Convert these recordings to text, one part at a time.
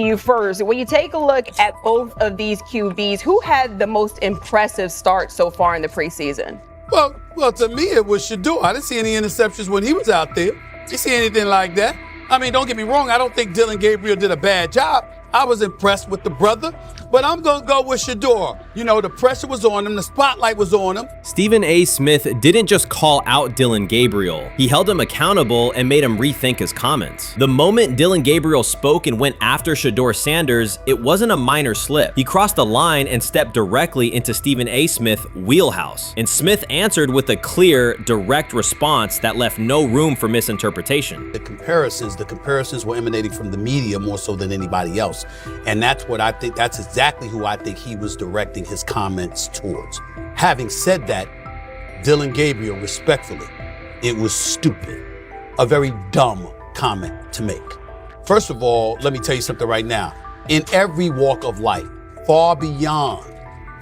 You first. When you take a look at both of these QBs, who had the most impressive start so far in the preseason? Well, to me, it was Shedeur. I didn't see any interceptions when he was out there. Didn't see anything like that. I mean, don't get me wrong. I don't think Dillon Gabriel did a bad job. I was impressed with the brother, but I'm going to go with Shedeur. You know, the pressure was on him. The spotlight was on him. Stephen A. Smith didn't just call out Dillon Gabriel. He held him accountable and made him rethink his comments. The moment Dillon Gabriel spoke and went after Shedeur Sanders, it wasn't a minor slip. He crossed the line and stepped directly into Stephen A. Smith's wheelhouse. And Smith answered with a clear, direct response that left no room for misinterpretation. The comparisons were emanating from the media more so than anybody else. And that's what I think, that's exactly who I think he was directing his comments towards. Having said that, Dillon Gabriel, respectfully, it was stupid. A very dumb comment to make. First of all, let me tell you something right now. In every walk of life, far beyond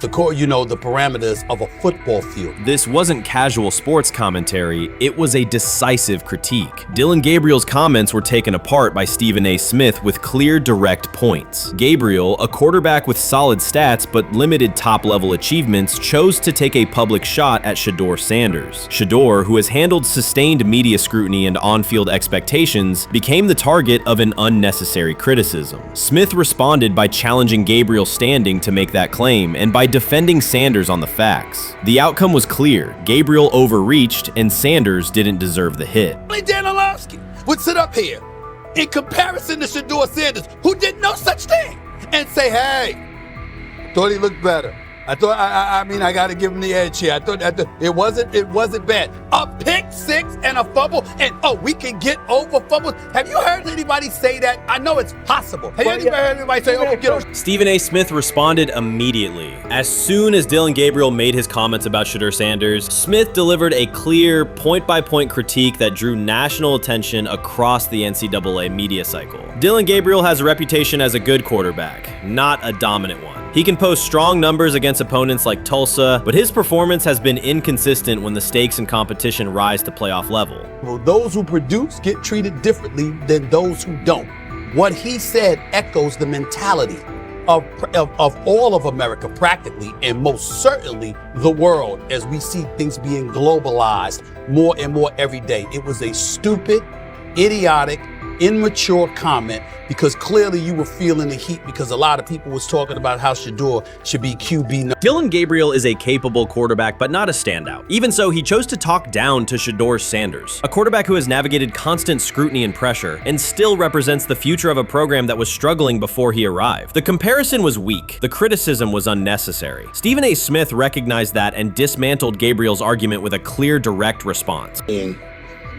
the parameters of a football field. This wasn't casual sports commentary, it was a decisive critique. Dillon Gabriel's comments were taken apart by Stephen A. Smith with clear, direct points. Gabriel, a quarterback with solid stats but limited top-level achievements, chose to take a public shot at Shedeur Sanders. Shedeur, who has handled sustained media scrutiny and on-field expectations, became the target of an unnecessary criticism. Smith responded by challenging Gabriel's standing to make that claim, and by defending Sanders on the facts. The outcome was clear. Gabriel overreached, and Sanders didn't deserve the hit. Dan Orlovsky would sit up here in comparison to Shedeur Sanders, who did no such thing, and say, hey, thought he looked better. I got to give him the edge here. I thought it wasn't bad. A pick six and a fumble, and we can get over fumbles. Have you heard anybody say that? I know it's possible. Have you ever heard anybody say, we get over? Stephen A. Smith responded immediately. As soon as Dillon Gabriel made his comments about Shedeur Sanders, Smith delivered a clear, point-by-point critique that drew national attention across the NCAA media cycle. Dillon Gabriel has a reputation as a good quarterback, not a dominant one. He can post strong numbers against opponents like Tulsa, but his performance has been inconsistent when the stakes and competition rise to playoff level. Well, those who produce get treated differently than those who don't. What he said echoes the mentality of all of America practically, and most certainly the world, as we see things being globalized more and more every day. It was a stupid, idiotic, immature comment, because clearly you were feeling the heat because a lot of people was talking about how Shedeur should be QB. Dillon Gabriel is a capable quarterback, but not a standout. Even so, he chose to talk down to Shedeur Sanders, a quarterback who has navigated constant scrutiny and pressure and still represents the future of a program that was struggling before he arrived. The comparison was weak. The criticism was unnecessary. Stephen A. Smith recognized that and dismantled Gabriel's argument with a clear, direct response.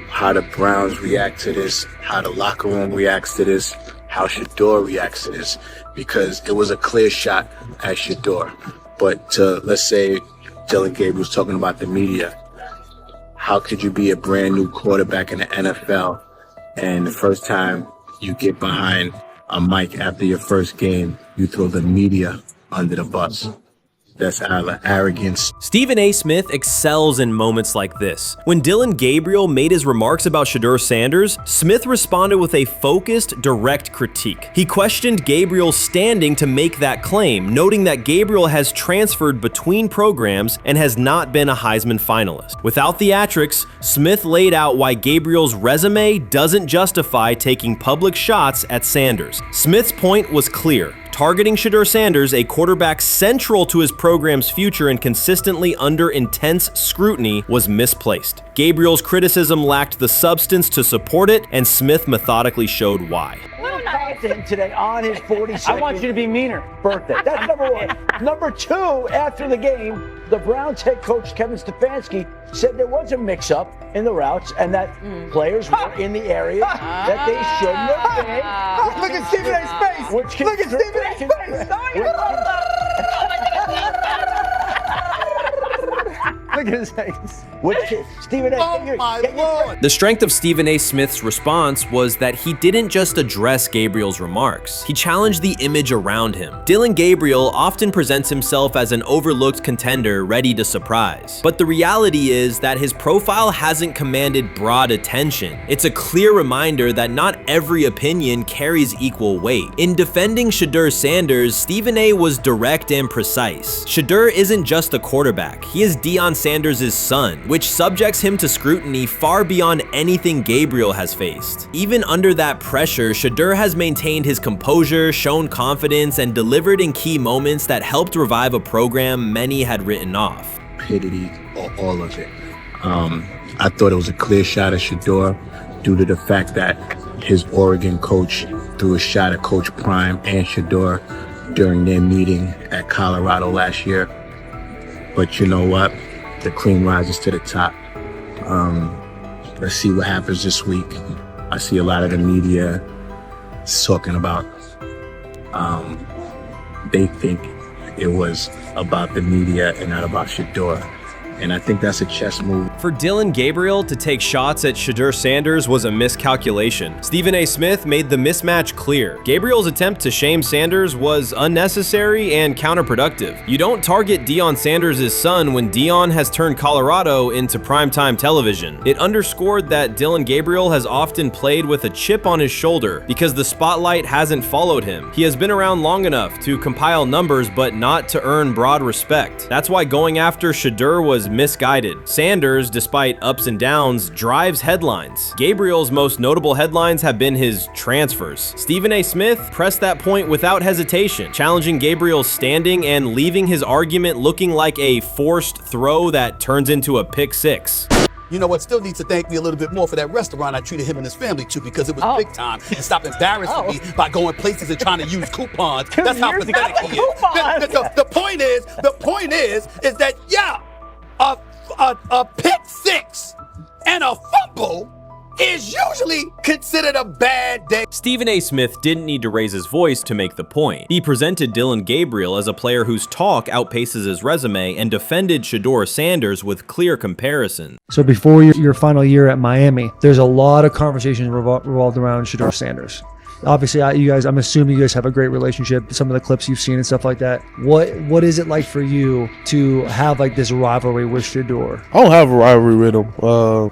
How the Browns react to this, how the locker room reacts to this, how Shedeur reacts to this, because it was a clear shot at Shedeur. But let's say Dillon Gabriel's talking about the media. How could you be a brand new quarterback in the NFL and the first time you get behind a mic after your first game, you throw the media under the bus? That's arrogance. Stephen A. Smith excels in moments like this. When Dillon Gabriel made his remarks about Shedeur Sanders, Smith responded with a focused, direct critique. He questioned Gabriel's standing to make that claim, noting that Gabriel has transferred between programs and has not been a Heisman finalist. Without theatrics, Smith laid out why Gabriel's resume doesn't justify taking public shots at Sanders. Smith's point was clear. Targeting Shedeur Sanders, a quarterback central to his program's future and consistently under intense scrutiny, was misplaced. Gabriel's criticism lacked the substance to support it, and Smith methodically showed why. Content today on his 42nd I want you to be meaner. Birthday. That's number one. Number two, after the game, the Browns head coach Kevin Stefanski said there was a mix-up in the routes and that players were in the area that they shouldn't have been. Look at Stephen A's face. Look at Stephen A's face. Look at Stephen A. Oh my Lord. The strength of Stephen A. Smith's response was that he didn't just address Gabriel's remarks. He challenged the image around him. Dillon Gabriel often presents himself as an overlooked contender ready to surprise. But the reality is that his profile hasn't commanded broad attention. It's a clear reminder that not every opinion carries equal weight. In defending Shedeur Sanders, Stephen A. was direct and precise. Shedeur isn't just a quarterback. He is Deion Sanders' son, which subjects him to scrutiny far beyond anything Gabriel has faced. Even under that pressure, Shedeur has maintained his composure, shown confidence, and delivered in key moments that helped revive a program many had written off. Stupidity, all of it. I thought it was a clear shot at Shedeur due to the fact that his Oregon coach threw a shot at Coach Prime and Shedeur during their meeting at Colorado last year. But you know what? The cream rises to the top. Let's see what happens this week. I see a lot of the media talking about they think it was about the media and not about Shedeur. And I think that's a chess move. For Dillon Gabriel to take shots at Shedeur Sanders was a miscalculation. Stephen A. Smith made the mismatch clear. Gabriel's attempt to shame Sanders was unnecessary and counterproductive. You don't target Deion Sanders' son when Deion has turned Colorado into primetime television. It underscored that Dillon Gabriel has often played with a chip on his shoulder because the spotlight hasn't followed him. He has been around long enough to compile numbers but not to earn broad respect. That's why going after Shedeur was misguided. Sanders, despite ups and downs, drives headlines. Gabriel's most notable headlines have been his transfers. Stephen A. Smith pressed that point without hesitation, challenging Gabriel's standing and leaving his argument looking like a forced throw that turns into a pick six. You know what? Still needs to thank me a little bit more for that restaurant I treated him and his family to, because it was big time, and stop embarrassing me by going places and trying to use coupons. That's how pathetic he is. The point is that a pick six and a fumble is usually considered a bad day. Stephen A. Smith didn't need to raise his voice to make the point. He presented Dillon Gabriel as a player whose talk outpaces his resume and defended Shedeur Sanders with clear comparison. So before your final year at Miami, there's a lot of conversations revolved around Shedeur Sanders. Obviously, I'm assuming you guys have a great relationship. Some of the clips you've seen and stuff like that. What is it like for you to have like this rivalry with Shedeur? I don't have a rivalry with him.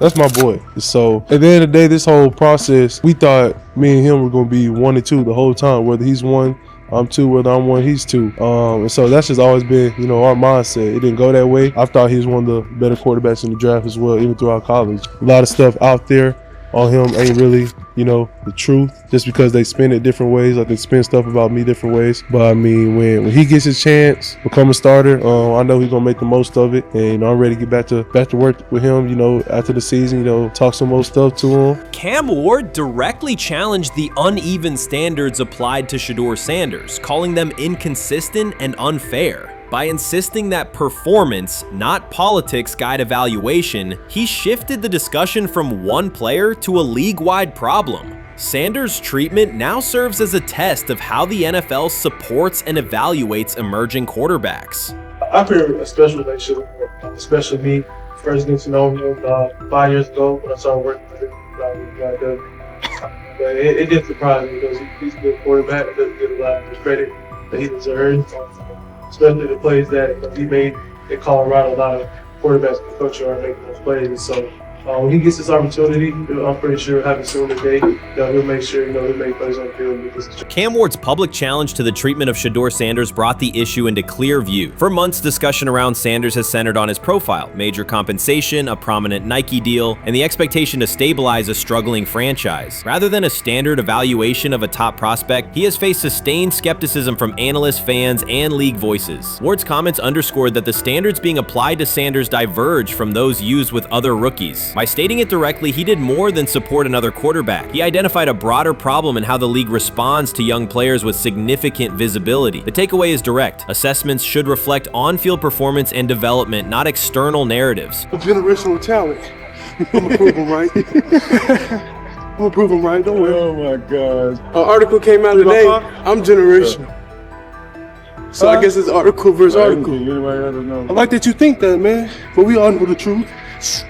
That's my boy. So at the end of the day, this whole process, we thought me and him were going to be 1 and 2 the whole time. Whether he's 1, I'm 2. Whether I'm 1, he's 2. And so that's just always been, our mindset. It didn't go that way. I thought he was one of the better quarterbacks in the draft as well, even throughout college. A lot of stuff out there on him ain't really, the truth, just because they spin it different ways. Like they spin stuff about me different ways. But I mean, when he gets his chance, become a starter, I know he's gonna make the most of it. And I'm ready to get back to work with him, after the season, talk some more stuff to him. Cam Ward directly challenged the uneven standards applied to Shedeur Sanders, calling them inconsistent and unfair. By insisting that performance, not politics, guide evaluation, he shifted the discussion from one player to a league-wide problem. Sanders' treatment now serves as a test of how the NFL supports and evaluates emerging quarterbacks. I feel a special relationship with him, especially me. First getting to know him 5 years ago when I started working with him. But it did surprise me because he's a good quarterback. It doesn't get a lot of credit that he deserves. Especially the plays that he made in Colorado. A lot of quarterbacks in the country are making those plays. And so when he gets this opportunity, I'm pretty sure having soon today, he'll make sure he'll make plays on the field. Cam Ward's public challenge to the treatment of Shedeur Sanders brought the issue into clear view. For months, discussion around Sanders has centered on his profile, major compensation, a prominent Nike deal, and the expectation to stabilize a struggling franchise. Rather than a standard evaluation of a top prospect, he has faced sustained skepticism from analysts, fans, and league voices. Ward's comments underscored that the standards being applied to Sanders diverge from those used with other rookies. By stating it directly, he did more than support another quarterback. He identified a broader problem in how the league responds to young players with significant visibility. The takeaway is direct. Assessments should reflect on-field performance and development, not external narratives. A generational talent. I'm gonna prove him right. I'm gonna prove him right. Don't worry. Oh my God. An article came out today. I'm generational. So I guess it's article versus article. I like that you think that, man. But we all know the truth.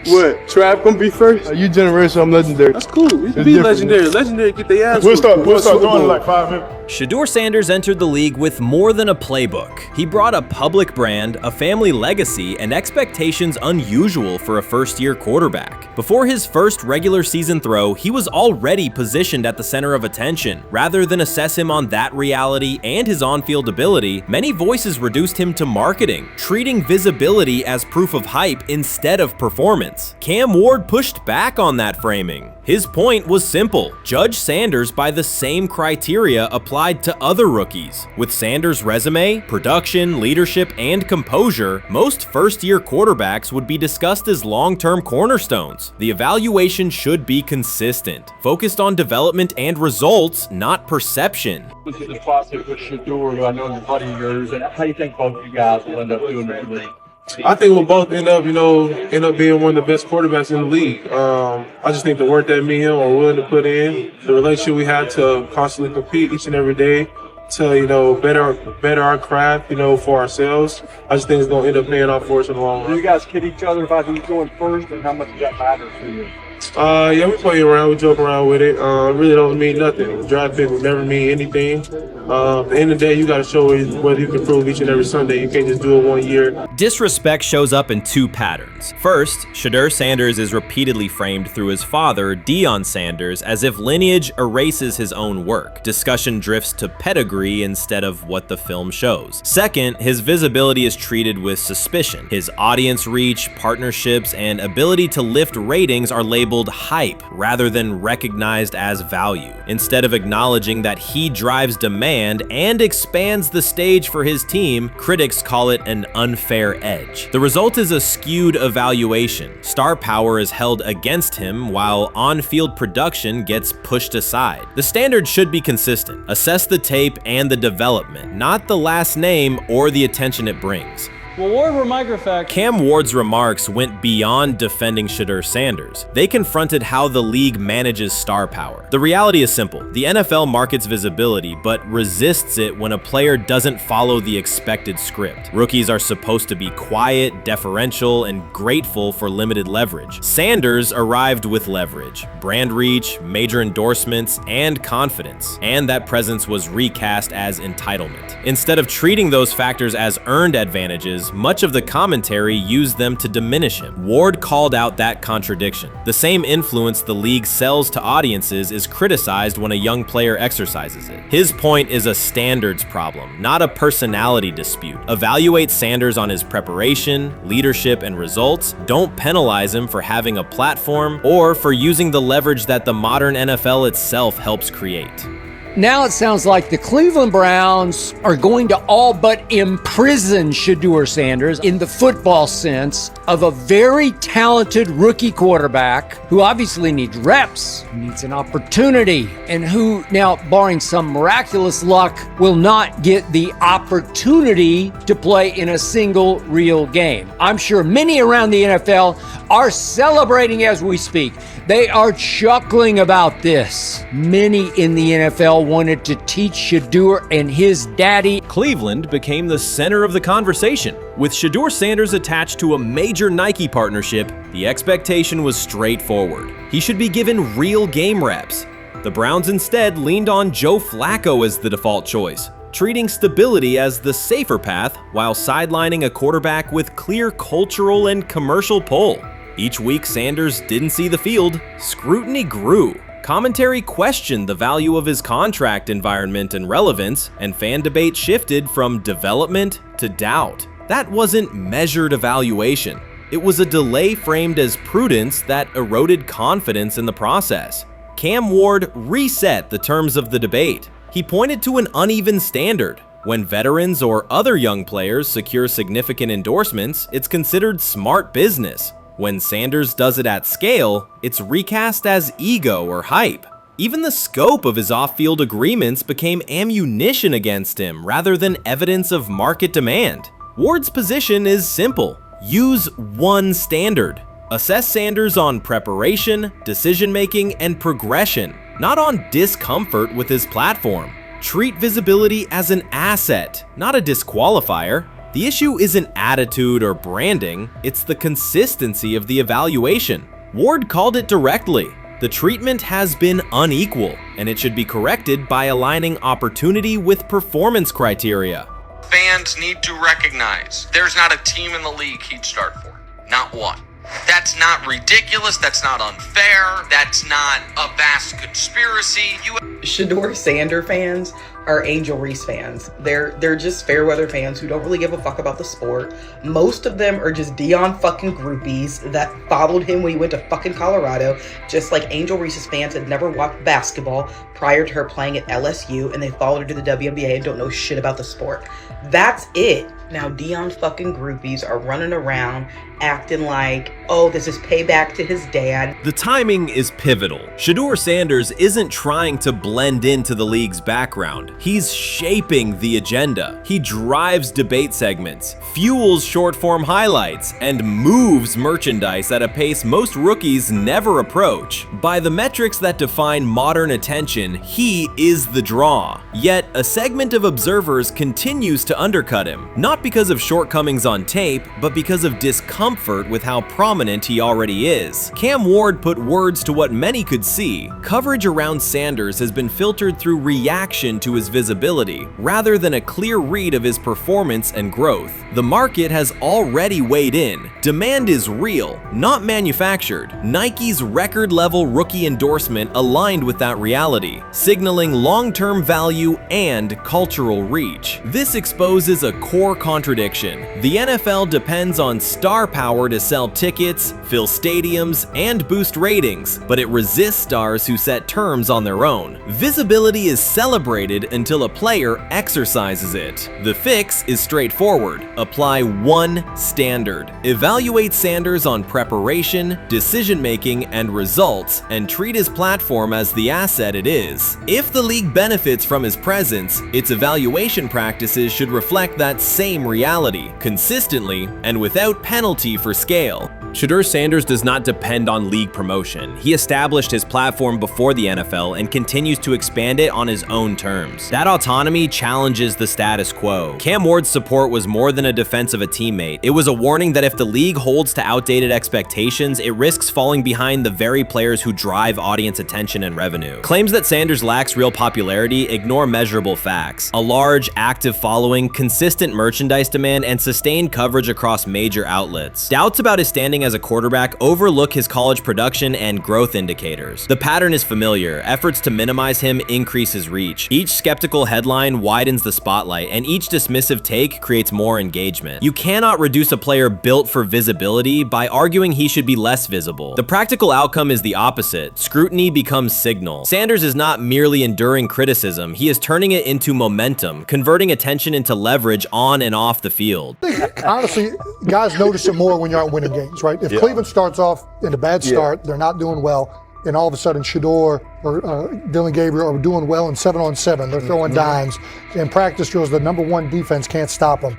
What? Trav gonna be first? You generation, I'm legendary. That's cool. We can be different. legendary. Legendary get their ass. We'll start whooped. doing it in like 5 minutes. Shedeur Sanders entered the league with more than a playbook. He brought a public brand, a family legacy, and expectations unusual for a first-year quarterback. Before his first regular season throw, he was already positioned at the center of attention. Rather than assess him on that reality and his on-field ability, many voices reduced him to marketing, treating visibility as proof of hype instead of performance. Cam Ward pushed back on that framing. His point was simple: judge Sanders by the same criteria applied to other rookies. With Sanders' resume, production, leadership, and composure, most first-year quarterbacks would be discussed as long-term cornerstones. The evaluation should be consistent, focused on development and results, not perception. Look at the process with Shedeur, who I know is a buddy of yours, and how do you think both of you guys will end up doing in the league? I think we'll both end up being one of the best quarterbacks in the league. I just think the work that me and him are willing to put in, the relationship we have to constantly compete each and every day, to better our craft, for ourselves. I just think it's gonna end up paying off for us in the long run. Do you guys kid each other about who's going first and how much that matters to you? Yeah, we play around, we joke around with it. It really don't mean nothing. The draft pick will never mean anything. At the end of the day, you got to show whether you can prove each and every Sunday. You can't just do it 1 year. Disrespect shows up in two patterns. First, Shedeur Sanders is repeatedly framed through his father, Dillon Sanders, as if lineage erases his own work. Discussion drifts to pedigree instead of what the film shows. Second, his visibility is treated with suspicion. His audience reach, partnerships, and ability to lift ratings are labeled hype rather than recognized as value. Instead of acknowledging that he drives demand and expands the stage for his team, critics call it an unfair edge. The result is a skewed evaluation. Star power is held against him while on-field production gets pushed aside. The standard should be consistent. Assess the tape and the development, not the last name or the attention it brings. Well, Ward were microfacts. Cam Ward's remarks went beyond defending Shedeur Sanders. They confronted how the league manages star power. The reality is simple. The NFL markets visibility, but resists it when a player doesn't follow the expected script. Rookies are supposed to be quiet, deferential, and grateful for limited leverage. Sanders arrived with leverage, brand reach, major endorsements, and confidence, and that presence was recast as entitlement. Instead of treating those factors as earned advantages, much of the commentary used them to diminish him. Ward called out that contradiction. The same influence the league sells to audiences is criticized when a young player exercises it. His point is a standards problem, not a personality dispute. Evaluate Sanders on his preparation, leadership, and results. Don't penalize him for having a platform or for using the leverage that the modern NFL itself helps create. Now it sounds like the Cleveland Browns are going to all but imprison Shedeur Sanders in the football sense of a very talented rookie quarterback who obviously needs reps, needs an opportunity, and who now, barring some miraculous luck, will not get the opportunity to play in a single real game. I'm sure many around the NFL are celebrating as we speak. They are chuckling about this. Many in the NFL wanted to teach Shedeur and his daddy. Cleveland became the center of the conversation. With Shedeur Sanders attached to a major Nike partnership, the expectation was straightforward. He should be given real game reps. The Browns instead leaned on Joe Flacco as the default choice, treating stability as the safer path while sidelining a quarterback with clear cultural and commercial pull. Each week Sanders didn't see the field, scrutiny grew. Commentary questioned the value of his contract environment and relevance, and fan debate shifted from development to doubt. That wasn't measured evaluation. It was a delay framed as prudence that eroded confidence in the process. Cam Ward reset the terms of the debate. He pointed to an uneven standard. When veterans or other young players secure significant endorsements, it's considered smart business. When Sanders does it at scale, it's recast as ego or hype. Even the scope of his off-field agreements became ammunition against him rather than evidence of market demand. Ward's position is simple. Use one standard. Assess Sanders on preparation, decision-making, and progression, not on discomfort with his platform. Treat visibility as an asset, not a disqualifier. The issue isn't attitude or branding, it's the consistency of the evaluation. Ward called it directly. The treatment has been unequal, and it should be corrected by aligning opportunity with performance criteria. Fans need to recognize there's not a team in the league he'd start for. Not one. That's not ridiculous, that's not unfair, that's not a vast conspiracy. Shedeur Sander fans are Angel Reese fans. They're just fair weather fans who don't really give a fuck about the sport. Most of them are just Dillon fucking groupies that followed him when he went to fucking Colorado, just like Angel Reese's fans had never watched basketball prior to her playing at LSU, and they followed her to the WNBA and don't know shit about the sport. That's it. Now Dillon fucking groupies are running around acting like, oh, this is payback to his dad. The timing is pivotal. Shedeur Sanders isn't trying to blend into the league's background. He's shaping the agenda. He drives debate segments, fuels short-form highlights, and moves merchandise at a pace most rookies never approach. By the metrics that define modern attention, he is the draw. Yet, a segment of observers continues to undercut him, not because of shortcomings on tape, but because of discomfort with how prominent he already is. Cam Ward put words to what many could see. Coverage around Sanders has been filtered through reaction to his visibility, rather than a clear read of his performance and growth. The market has already weighed in. Demand is real, not manufactured. Nike's record-level rookie endorsement aligned with that reality, signaling long-term value and cultural reach. This exposes a core contradiction. The NFL depends on star power to sell tickets, fill stadiums, and boost ratings, but it resists stars who set terms on their own. Visibility is celebrated until a player exercises it. The fix is straightforward. Apply one standard. Evaluate Sanders on preparation, decision-making, and results, and treat his platform as the asset it is. If the league benefits from his presence, its evaluation practices should reflect that same reality, consistently and without penalty for scale. Shedeur Sanders does not depend on league promotion. He established his platform before the NFL and continues to expand it on his own terms. That autonomy challenges the status quo. Cam Ward's support was more than a defense of a teammate. It was a warning that if the league holds to outdated expectations, it risks falling behind the very players who drive audience attention and revenue. Claims that Sanders lacks real popularity ignore measurable facts. A large, active following, consistent merchandise demand, and sustained coverage across major outlets. Doubts about his standing as a quarterback overlook his college production and growth indicators. The pattern is familiar. Efforts to minimize him increase his reach. Each skeptical headline widens the spotlight, and each dismissive take creates more engagement. You cannot reduce a player built for visibility by arguing he should be less visible. The practical outcome is the opposite. Scrutiny becomes signal. Sanders is not merely enduring criticism, he is turning it into momentum, converting attention into leverage on and off the field. Honestly, guys notice it more when you're out winning games, right? If Cleveland starts off in a bad start, they're not doing well, and all of a sudden Shedeur or Dillon Gabriel are doing well in 7-on-7. They're throwing dimes, and practice drills, the number one defense can't stop them.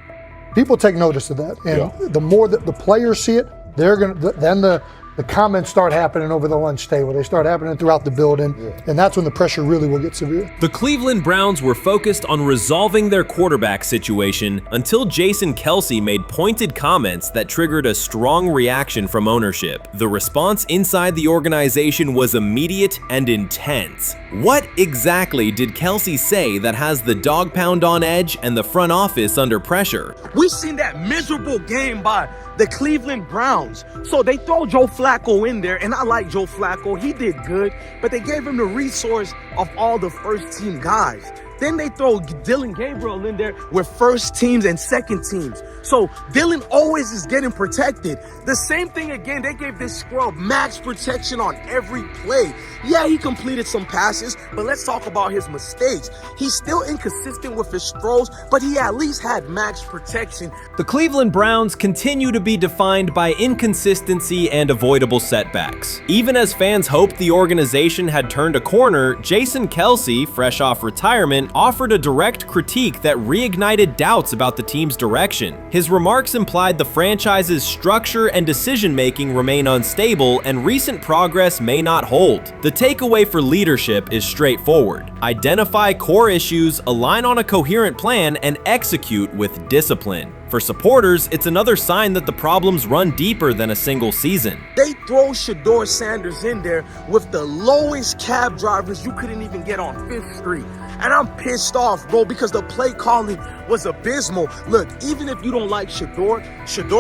People take notice of that, and the more that the players see it, they're gonna. Then the comments start happening over the lunch table. They start happening throughout the building, and that's when the pressure really will get severe. The Cleveland Browns were focused on resolving their quarterback situation until Jason Kelce made pointed comments that triggered a strong reaction from ownership. The response inside the organization was immediate and intense. What exactly did Kelce say that has the dog pound on edge and the front office under pressure? We've seen that miserable game by the Cleveland Browns. So they throw Joe Flacco in there, and I like Joe Flacco. He did good, but they gave him the resource of all the first team guys. Then they throw Dillon Gabriel in there with first teams and second teams. So Dillon always is getting protected. The same thing again, they gave this scrub max protection on every play. Yeah, he completed some passes, but let's talk about his mistakes. He's still inconsistent with his throws, but he at least had max protection. The Cleveland Browns continue to be defined by inconsistency and avoidable setbacks. Even as fans hoped the organization had turned a corner, Jason Kelce, fresh off retirement, statement offered a direct critique that reignited doubts about the team's direction. His remarks implied the franchise's structure and decision-making remain unstable and recent progress may not hold. The takeaway for leadership is straightforward. Identify core issues, align on a coherent plan, and execute with discipline. For supporters, it's another sign that the problems run deeper than a single season. They throw Shedeur Sanders in there with the lowest cab drivers you couldn't even get on 5th Street. And I'm pissed off, bro, because the play calling was abysmal. Look, even if you don't like Shedeur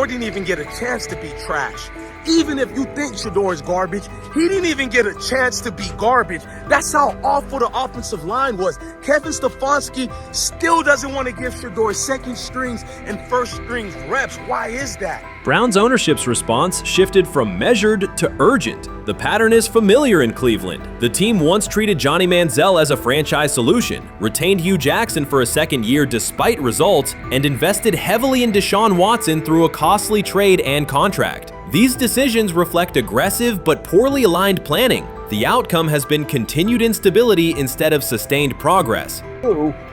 didn't even get a chance to be trash. Even if you think Shedeur is garbage, he didn't even get a chance to be garbage. That's how awful the offensive line was. Kevin Stefanski still doesn't want to give Shedeur second strings and first strings reps. Why is that? Browns ownership's response shifted from measured to urgent. The pattern is familiar in Cleveland. The team once treated Johnny Manziel as a franchise solution, retained Hugh Jackson for a second year despite results, and invested heavily in Deshaun Watson through a costly trade and contract. These decisions reflect aggressive but poorly aligned planning. The outcome has been continued instability instead of sustained progress.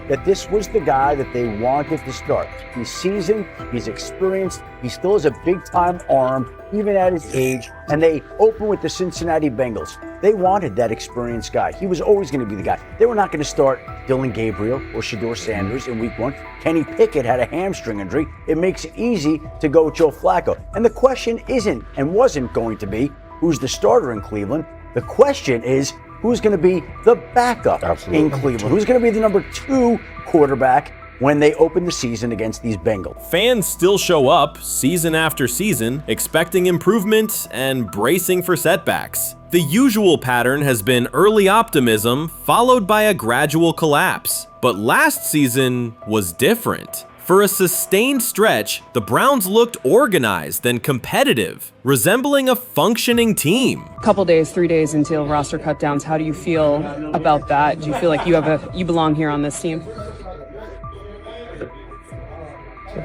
That this was the guy that they wanted to start. He's seasoned, he's experienced, he still has a big-time arm, even at his age, and they open with the Cincinnati Bengals. They wanted that experienced guy. He was always going to be the guy. They were not going to start Dillon Gabriel or Shedeur Sanders in week 1. Kenny Pickett had a hamstring injury. It makes it easy to go with Joe Flacco. And the question isn't and wasn't going to be who's the starter in Cleveland. The question is, who's going to be the backup in Cleveland? Who's going to be the number 2 quarterback when they open the season against these Bengals? Fans still show up season after season, expecting improvement and bracing for setbacks. The usual pattern has been early optimism followed by a gradual collapse. But last season was different. For a sustained stretch, the Browns looked organized and competitive, resembling a functioning team. Couple days, 3 days until roster cutdowns. How do you feel about that? Do you feel like you belong here on this team?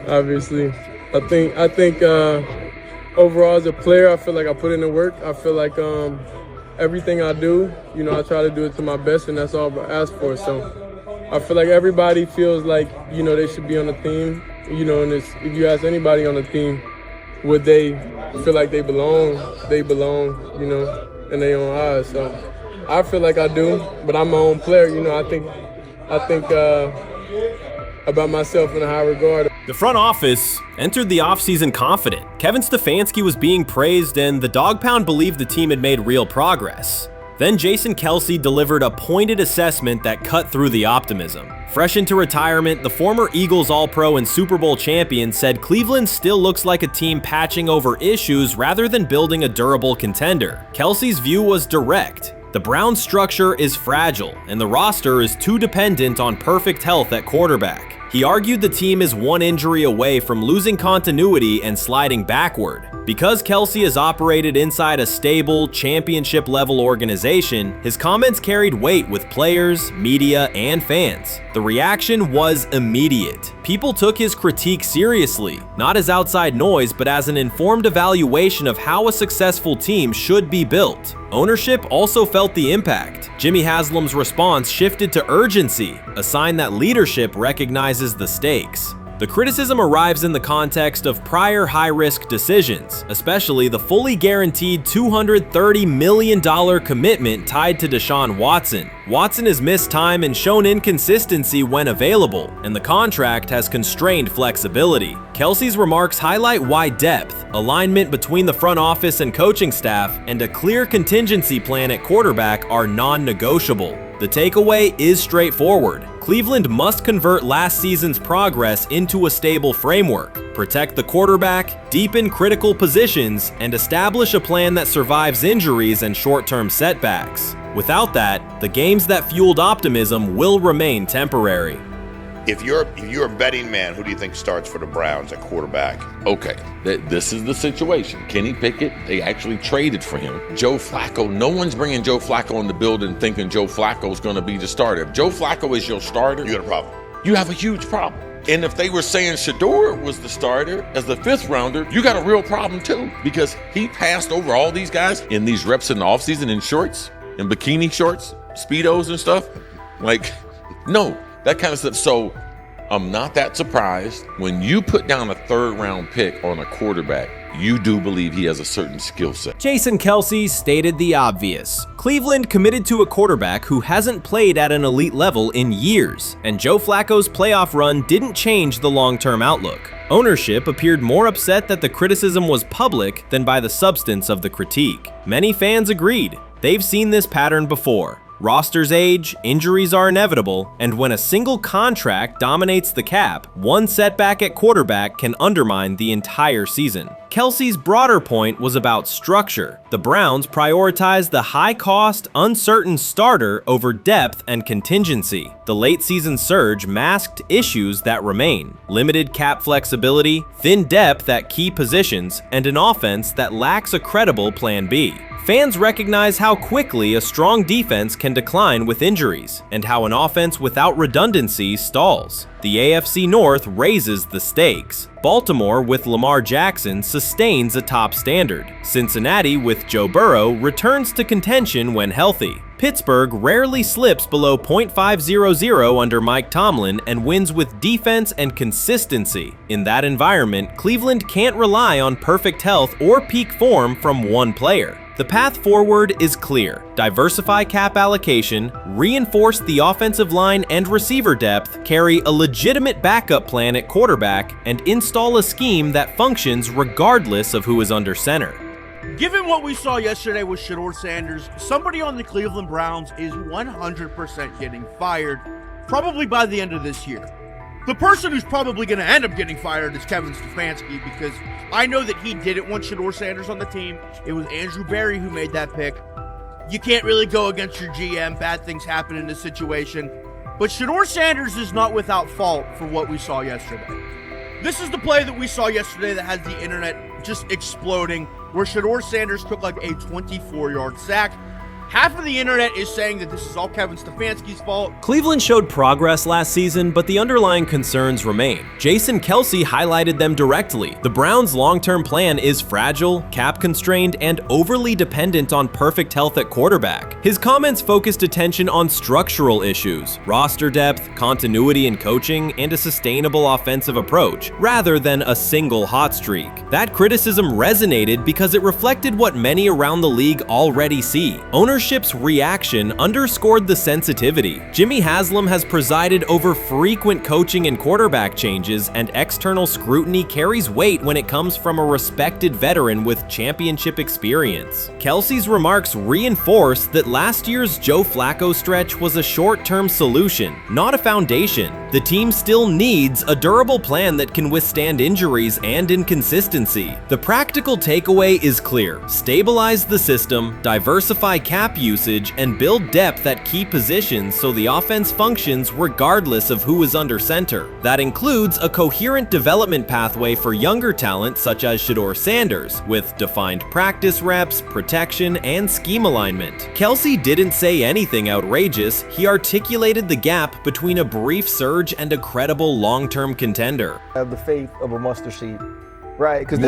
Obviously, I think overall as a player, I feel like I put in the work. I feel like everything I do, I try to do it to my best, and that's all I ask for. So I feel like everybody feels like, they should be on the team, and if you ask anybody on the team, would they feel like they belong, in their own eyes. So I feel like I do, but I'm my own player, I think about myself in a high regard. The front office entered the offseason confident. Kevin Stefanski was being praised and the Dog Pound believed the team had made real progress. Then Jason Kelce delivered a pointed assessment that cut through the optimism. Fresh into retirement, the former Eagles All-Pro and Super Bowl champion said Cleveland still looks like a team patching over issues rather than building a durable contender. Kelce's view was direct. The Browns' structure is fragile, and the roster is too dependent on perfect health at quarterback. He argued the team is one injury away from losing continuity and sliding backward. Because Kelce has operated inside a stable, championship-level organization, his comments carried weight with players, media, and fans. The reaction was immediate. People took his critique seriously, not as outside noise, but as an informed evaluation of how a successful team should be built. Ownership also felt the impact. Jimmy Haslam's response shifted to urgency, a sign that leadership recognizes the stakes. The criticism arrives in the context of prior high-risk decisions, especially the fully guaranteed $230 million commitment tied to Deshaun Watson. Watson has missed time and shown inconsistency when available, and the contract has constrained flexibility. Kelce's remarks highlight why depth, alignment between the front office and coaching staff, and a clear contingency plan at quarterback are non-negotiable. The takeaway is straightforward. Cleveland must convert last season's progress into a stable framework, protect the quarterback, deepen critical positions, and establish a plan that survives injuries and short-term setbacks. Without that, the games that fueled optimism will remain temporary. If you're a betting man, who do you think starts for the Browns at quarterback? Okay, this is the situation. Kenny Pickett, they actually traded for him. Joe Flacco, no one's bringing Joe Flacco in the building thinking Joe Flacco's going to be the starter. If Joe Flacco is your starter, you got a problem. You have a huge problem. And if they were saying Shedeur was the starter as the 5th rounder, you got a real problem too, because he passed over all these guys in these reps in the offseason in shorts, in bikini shorts, Speedos and stuff. Like, no. that kind of stuff. So I'm not that surprised. When you put down a 3rd round pick on a quarterback, you do believe he has a certain skill set. Jason Kelce stated the obvious. Cleveland committed to a quarterback who hasn't played at an elite level in years, and Joe Flacco's playoff run didn't change the long-term outlook. Ownership appeared more upset that the criticism was public than by the substance of the critique. Many fans agreed. They've seen this pattern before. Rosters age, injuries are inevitable, and when a single contract dominates the cap, one setback at quarterback can undermine the entire season. Kelce's broader point was about structure. The Browns prioritized the high-cost, uncertain starter over depth and contingency. The late-season surge masked issues that remain: limited cap flexibility, thin depth at key positions, and an offense that lacks a credible plan B. Fans recognize how quickly a strong defense can decline with injuries, and how an offense without redundancy stalls. The AFC North raises the stakes. Baltimore with Lamar Jackson sustains a top standard. Cincinnati with Joe Burrow returns to contention when healthy. Pittsburgh rarely slips below .500 under Mike Tomlin and wins with defense and consistency. In that environment, Cleveland can't rely on perfect health or peak form from one player. The path forward is clear. Diversify cap allocation, reinforce the offensive line and receiver depth, carry a legitimate backup plan at quarterback, and install a scheme that functions regardless of who is under center. Given what we saw yesterday with Shedeur Sanders, somebody on the Cleveland Browns is 100% getting fired, probably by the end of this year. The person who's probably going to end up getting fired is Kevin Stefanski, because I know that he didn't want Shedeur Sanders on the team. It was Andrew Berry who made that pick. You can't really go against your GM. Bad things happen in this situation. But Shedeur Sanders is not without fault for what we saw yesterday. This is the play that we saw yesterday that has the internet just exploding, where Shedeur Sanders took like a 24-yard sack. Half of the internet is saying that this is all Kevin Stefanski's fault. Cleveland showed progress last season, but the underlying concerns remain. Jason Kelce highlighted them directly. The Browns' long-term plan is fragile, cap-constrained, and overly dependent on perfect health at quarterback. His comments focused attention on structural issues, roster depth, continuity in coaching, and a sustainable offensive approach, rather than a single hot streak. That criticism resonated because it reflected what many around the league already see. Ownership's reaction underscored the sensitivity. Jimmy Haslam has presided over frequent coaching and quarterback changes, and external scrutiny carries weight when it comes from a respected veteran with championship experience. Kelce's remarks reinforce that last year's Joe Flacco stretch was a short-term solution, not a foundation. The team still needs a durable plan that can withstand injuries and inconsistency. The practical takeaway is clear: stabilize the system, diversify cap usage, and build depth at key positions so the offense functions regardless of who is under center. That includes a coherent development pathway for younger talent such as Shedeur Sanders, with defined practice reps, protection, and scheme alignment. Kelce didn't say anything outrageous. He articulated the gap between a brief surge and a credible long-term contender. I have the faith of a mustard seed. Right, because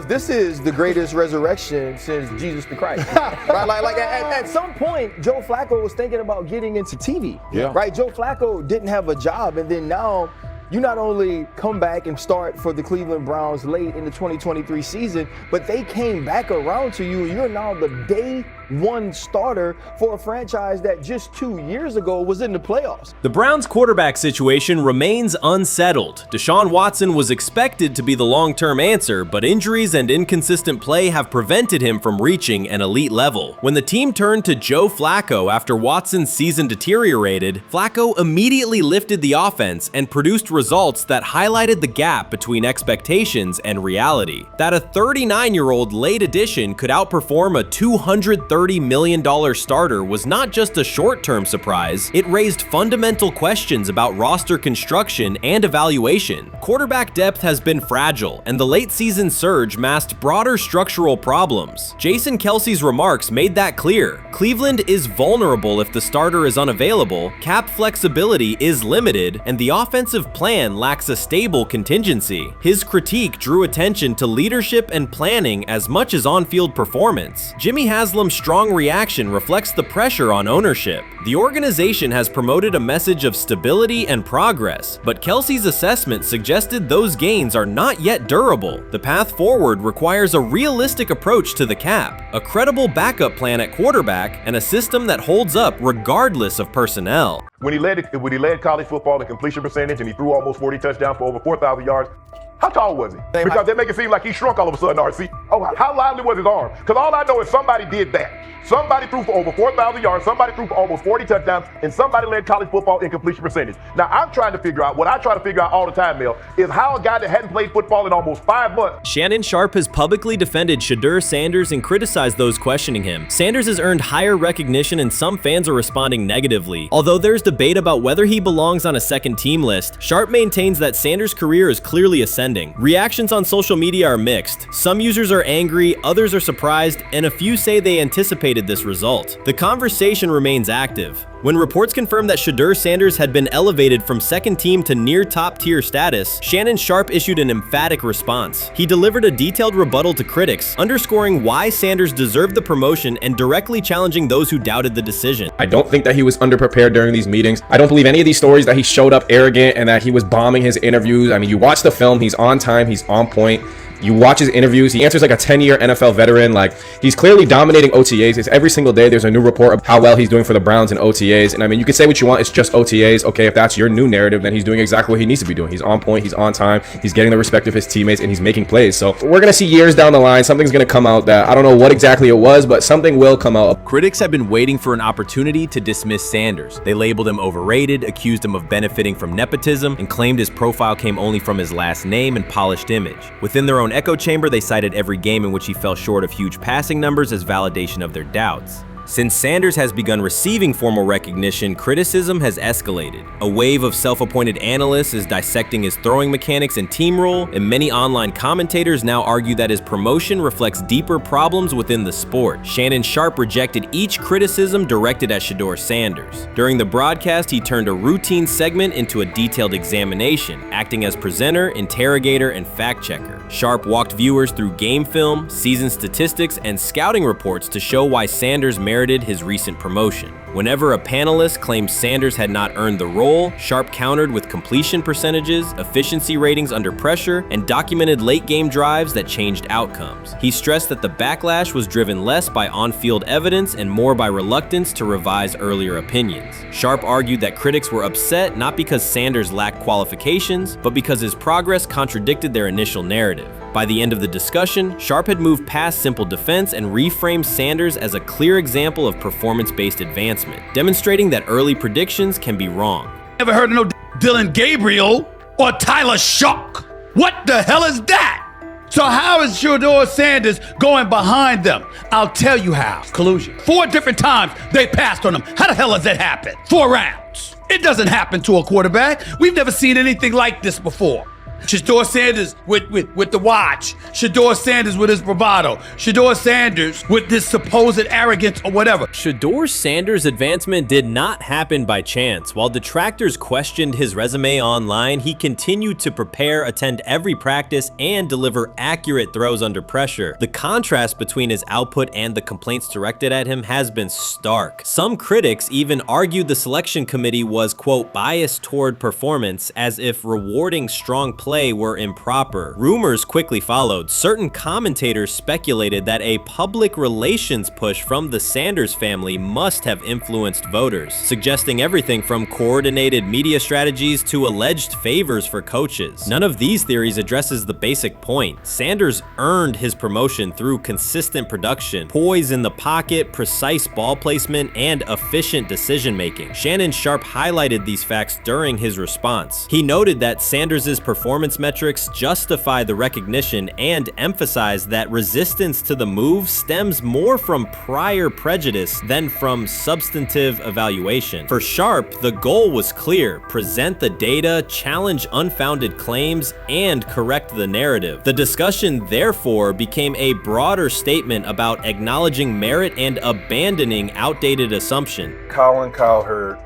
this is the greatest resurrection since Jesus the Christ. Right, like at some point, Joe Flacco was thinking about getting into TV. Yeah. Right, Joe Flacco didn't have a job, and then now you not only come back and start for the Cleveland Browns late in the 2023 season, but they came back around to you. You're now the day one starter for a franchise that just 2 years ago was in the playoffs. The Browns' quarterback situation remains unsettled. Deshaun Watson was expected to be the long-term answer, but injuries and inconsistent play have prevented him from reaching an elite level. When the team turned to Joe Flacco after Watson's season deteriorated, Flacco immediately lifted the offense and produced results that highlighted the gap between expectations and reality. That a 39-year-old late addition could outperform a $230 million starter was not just a short-term surprise, it raised fundamental questions about roster construction and evaluation. Quarterback depth has been fragile, and the late-season surge masked broader structural problems. Jason Kelce's remarks made that clear. Cleveland is vulnerable if the starter is unavailable, cap flexibility is limited, and the offensive plan lacks a stable contingency. His critique drew attention to leadership and planning as much as on-field performance. Jimmy Haslam struggled strong reaction reflects the pressure on ownership. The organization has promoted a message of stability and progress, but Kelsey's assessment suggested those gains are not yet durable. The path forward requires a realistic approach to the cap, a credible backup plan at quarterback, and a system that holds up regardless of personnel. When he led college football in completion percentage and he threw almost 40 touchdowns for over 4,000 yards, how tall was he? Because they make it seem like he shrunk all of a sudden, RC. Oh, how lively was his arm? Because all I know is somebody did that. Somebody threw for over 4,000 yards, somebody threw for almost 40 touchdowns, and somebody led college football in completion percentage. Now, I'm trying to figure out, what I try to figure out all the time, Mel, is how a guy that hadn't played football in almost 5 months. Shannon Sharpe has publicly defended Shedeur Sanders and criticized those questioning him. Sanders has earned higher recognition and some fans are responding negatively. Although there's debate about whether he belongs on a second team list, Sharpe maintains that Sanders' career is clearly ascending. Reactions on social media are mixed. Some users are angry, others are surprised, and a few say they anticipated this result. The conversation remains active. When reports confirmed that Shedeur Sanders had been elevated from second team to near top tier status, Shannon Sharpe issued an emphatic response. He delivered a detailed rebuttal to critics, underscoring why Sanders deserved the promotion and directly challenging those who doubted the decision. I don't think that he was underprepared during these meetings. I don't believe any of these stories that he showed up arrogant and that he was bombing his interviews. I mean, you watch the film, he's on time, he's on point. You watch his interviews, he answers like a 10-year NFL veteran. Like, he's clearly dominating OTAs. It's every single day there's a new report of how well he's doing for the Browns in OTAs. And I mean, you can say what you want, it's just OTAs. Okay, if that's your new narrative, then he's doing exactly what he needs to be doing. He's on point, he's on time, he's getting the respect of his teammates, and he's making plays. So we're gonna see years down the line, something's gonna come out that I don't know what exactly it was, but something will come out. Critics have been waiting for an opportunity to dismiss Sanders. They labeled him overrated, accused him of benefiting from nepotism, and claimed his profile came only from his last name and polished image. Within their own echo chamber, they cited every game in which he fell short of huge passing numbers as validation of their doubts. Since Sanders has begun receiving formal recognition, criticism has escalated. A wave of self-appointed analysts is dissecting his throwing mechanics and team role, and many online commentators now argue that his promotion reflects deeper problems within the sport. Shannon Sharpe rejected each criticism directed at Shedeur Sanders. During the broadcast, he turned a routine segment into a detailed examination, acting as presenter, interrogator, and fact-checker. Sharpe walked viewers through game film, season statistics, and scouting reports to show why Sanders merited his recent promotion. Whenever a panelist claimed Sanders had not earned the role, Sharpe countered with completion percentages, efficiency ratings under pressure, and documented late-game drives that changed outcomes. He stressed that the backlash was driven less by on-field evidence and more by reluctance to revise earlier opinions. Sharpe argued that critics were upset not because Sanders lacked qualifications, but because his progress contradicted their initial narrative. By the end of the discussion, Sharpe had moved past simple defense and reframed Sanders as a clear example of performance-based advancement, demonstrating that early predictions can be wrong. Never heard of no Dillon Gabriel or Tyler Shock. What the hell is that? So how is Shedeur Sanders going behind them? I'll tell you how. Collusion. 4 different times they passed on him. How the hell does that happen? 4 rounds. It doesn't happen to a quarterback. We've never seen anything like this before. Shedeur Sanders with the watch. Shedeur Sanders with his bravado. Shedeur Sanders with this supposed arrogance or whatever. Shedeur Sanders' advancement did not happen by chance. While detractors questioned his resume online, he continued to prepare, attend every practice, and deliver accurate throws under pressure. The contrast between his output and the complaints directed at him has been stark. Some critics even argued the selection committee was, quote, biased toward performance, as if rewarding strong play were improper. Rumors quickly followed. Certain commentators speculated that a public relations push from the Sanders family must have influenced voters, suggesting everything from coordinated media strategies to alleged favors for coaches. None of these theories addresses the basic point. Sanders earned his promotion through consistent production, poise in the pocket, precise ball placement, and efficient decision-making. Shannon Sharpe highlighted these facts during his response. He noted that Sanders' performance metrics justify the recognition and emphasize that resistance to the move stems more from prior prejudice than from substantive evaluation. For Sharpe, the goal was clear: present the data, challenge unfounded claims, and correct the narrative. The discussion, therefore, became a broader statement about acknowledging merit and abandoning outdated assumptions. Colin Cowherd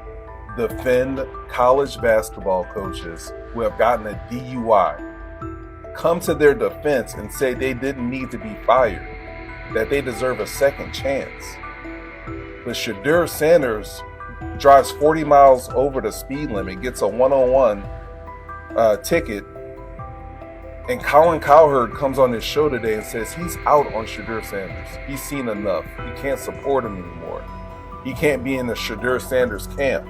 defend college basketball coaches who have gotten a DUI, come to their defense and say they didn't need to be fired, that they deserve a second chance. But Shedeur Sanders drives 40 miles over the speed limit, gets a one-on-one ticket, and Colin Cowherd comes on his show today and says he's out on Shedeur Sanders. He's seen enough. He can't support him anymore. He can't be in the Shedeur Sanders camp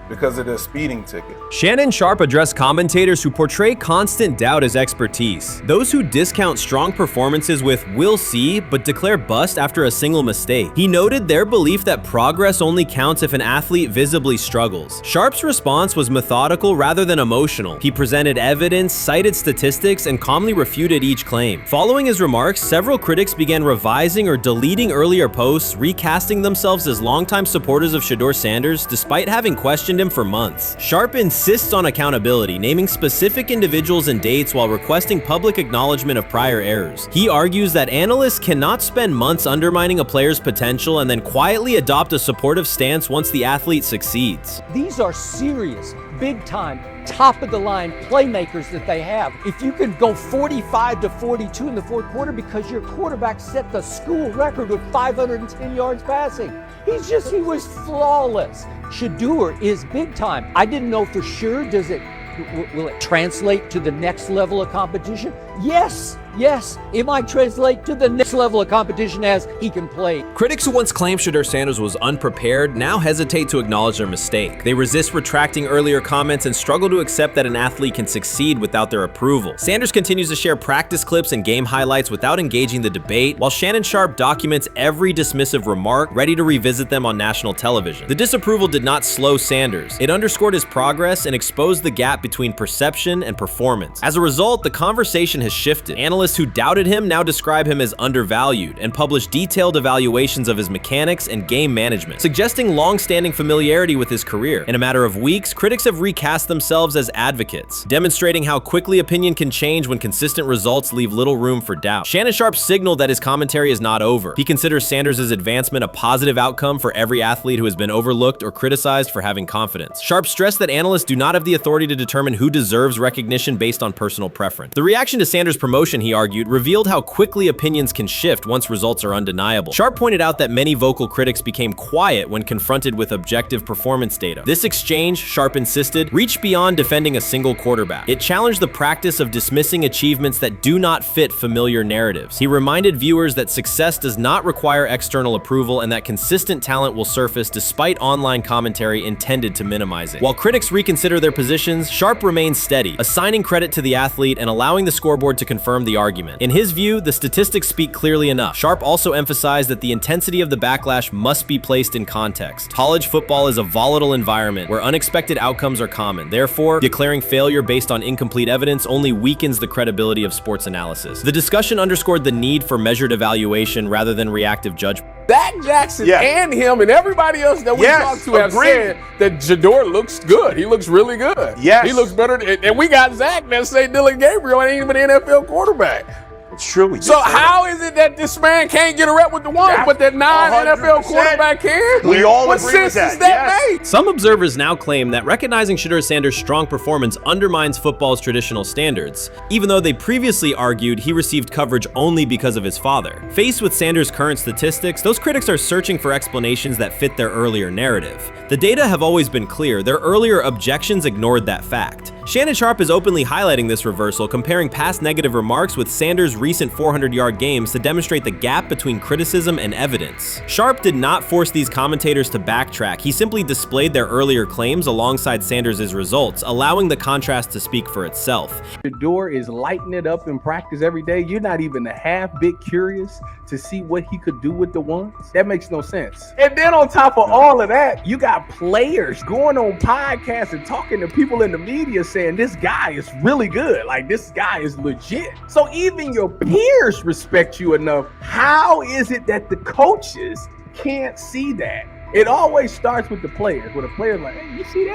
because of the speeding ticket. Shannon Sharpe addressed commentators who portray constant doubt as expertise. Those who discount strong performances with "we'll see," but declare bust after a single mistake. He noted their belief that progress only counts if an athlete visibly struggles. Sharpe's response was methodical rather than emotional. He presented evidence, cited statistics, and calmly refuted each claim. Following his remarks, several critics began revising or deleting earlier posts, recasting themselves as longtime supporters of Shedeur Sanders despite having questioned him for months. Sharpe insists on accountability, naming specific individuals and dates while requesting public acknowledgement of prior errors. He argues that analysts cannot spend months undermining a player's potential and then quietly adopt a supportive stance once the athlete succeeds. These are serious, big-time, top-of-the-line playmakers that they have. If you can go 45 to 42 in the fourth quarter because your quarterback set the school record with 510 yards passing. He was flawless. Shedeur is big time. I didn't know for sure, will it translate to the next level of competition? Yes, it might translate to the next level of competition as he can play. Critics who once claimed Shedeur Sanders was unprepared now hesitate to acknowledge their mistake. They resist retracting earlier comments and struggle to accept that an athlete can succeed without their approval. Sanders continues to share practice clips and game highlights without engaging the debate, while Shannon Sharpe documents every dismissive remark, ready to revisit them on national television. The disapproval did not slow Sanders. It underscored his progress and exposed the gap between perception and performance. As a result, the conversation has shifted. Analysts who doubted him now describe him as undervalued and publish detailed evaluations of his mechanics and game management, suggesting long-standing familiarity with his career. In a matter of weeks, critics have recast themselves as advocates, demonstrating how quickly opinion can change when consistent results leave little room for doubt. Shannon Sharpe signaled that his commentary is not over. He considers Sanders' advancement a positive outcome for every athlete who has been overlooked or criticized for having confidence. Sharpe stressed that analysts do not have the authority to determine who deserves recognition based on personal preference. The reaction to Sanders' promotion, he argued, revealed how quickly opinions can shift once results are undeniable. Sharpe pointed out that many vocal critics became quiet when confronted with objective performance data. This exchange, Sharpe insisted, reached beyond defending a single quarterback. It challenged the practice of dismissing achievements that do not fit familiar narratives. He reminded viewers that success does not require external approval and that consistent talent will surface despite online commentary intended to minimize it. While critics reconsider their positions, Sharpe remains steady, assigning credit to the athlete and allowing the scoreboard to confirm the argument. In his view, the statistics speak clearly enough. Sharpe also emphasized that the intensity of the backlash must be placed in context. College football is a volatile environment where unexpected outcomes are common. Therefore, declaring failure based on incomplete evidence only weakens the credibility of sports analysis. The discussion underscored the need for measured evaluation rather than reactive judgment. Dak Jackson and him and everybody else that we talked to have said that Shedeur looks good. He looks really good. He looks better. And we got Zach that say Dillon Gabriel ain't even an NFL quarterback. It's true. So how is it that this man can't get a rep with the ones, but that non-NFL quarterback can? We all what agree sense with that. does that make? Some observers now claim that recognizing Shedeur Sanders' strong performance undermines football's traditional standards, even though they previously argued he received coverage only because of his father. Faced with Sanders' current statistics, those critics are searching for explanations that fit their earlier narrative. The data have always been clear. Their earlier objections ignored that fact. Shannon Sharpe is openly highlighting this reversal, comparing past negative remarks with Sanders' recent 400-yard games to demonstrate the gap between criticism and evidence. Sharpe did not force these commentators to backtrack. He simply displayed their earlier claims alongside Sanders' results, allowing the contrast to speak for itself. Shedeur is lighting it up in practice every day. You're not even a half bit curious to see what he could do with the ones. That makes no sense. And then on top of all of that, you got players going on podcasts and talking to people in the media saying this guy is really good. Like, this guy is legit. So even your peers respect you enough. How is it that the coaches can't see that? It always starts with the players, where the players like, hey, you seen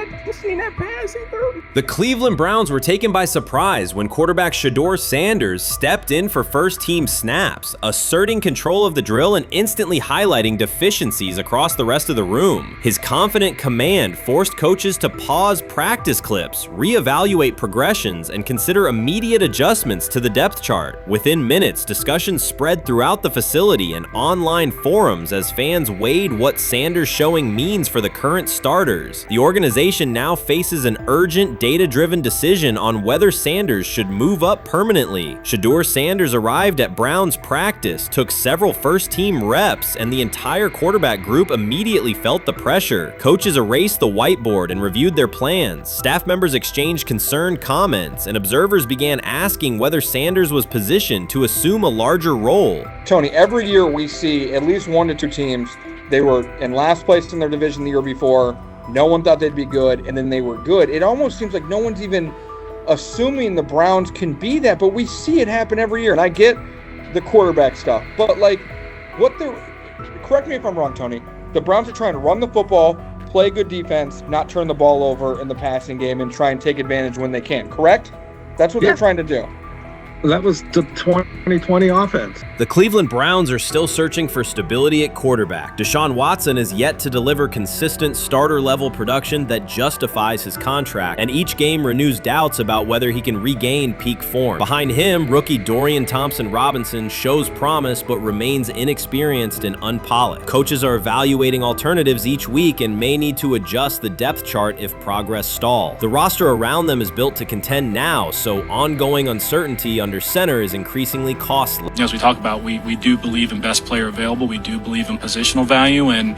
that pass he threw? The Cleveland Browns were taken by surprise when quarterback Shedeur Sanders stepped in for first-team snaps, asserting control of the drill and instantly highlighting deficiencies across the rest of the room. His confident command forced coaches to pause practice clips, reevaluate progressions, and consider immediate adjustments to the depth chart. Within minutes, discussions spread throughout the facility and online forums as fans weighed what Sanders' showing means for the current starters. The organization now faces an urgent, data-driven decision on whether Sanders should move up permanently. Shedeur Sanders arrived at Browns practice, took several first-team reps, and the entire quarterback group immediately felt the pressure. Coaches erased the whiteboard and reviewed their plans. Staff members exchanged concerned comments, and observers began asking whether Sanders was positioned to assume a larger role. Tony, every year we see at least 1 to 2 teams. They were in last place in their division the year before. No one thought they'd be good, and then they were good. It almost seems like no one's even assuming the Browns can be that, but we see it happen every year. And I get the quarterback stuff, but correct me if I'm wrong, Tony. The Browns are trying to run the football, play good defense, not turn the ball over in the passing game, and try and take advantage when they can, correct? That's what they're trying to do. That was the 2020 offense. The Cleveland Browns are still searching for stability at quarterback. Deshaun Watson is yet to deliver consistent starter-level production that justifies his contract, and each game renews doubts about whether he can regain peak form. Behind him, rookie Dorian Thompson-Robinson shows promise but remains inexperienced and unpolished. Coaches are evaluating alternatives each week and may need to adjust the depth chart if progress stalls. The roster around them is built to contend now, so ongoing uncertainty under center is increasingly costly. As we talk about, we do believe in best player available. We do believe in positional value, and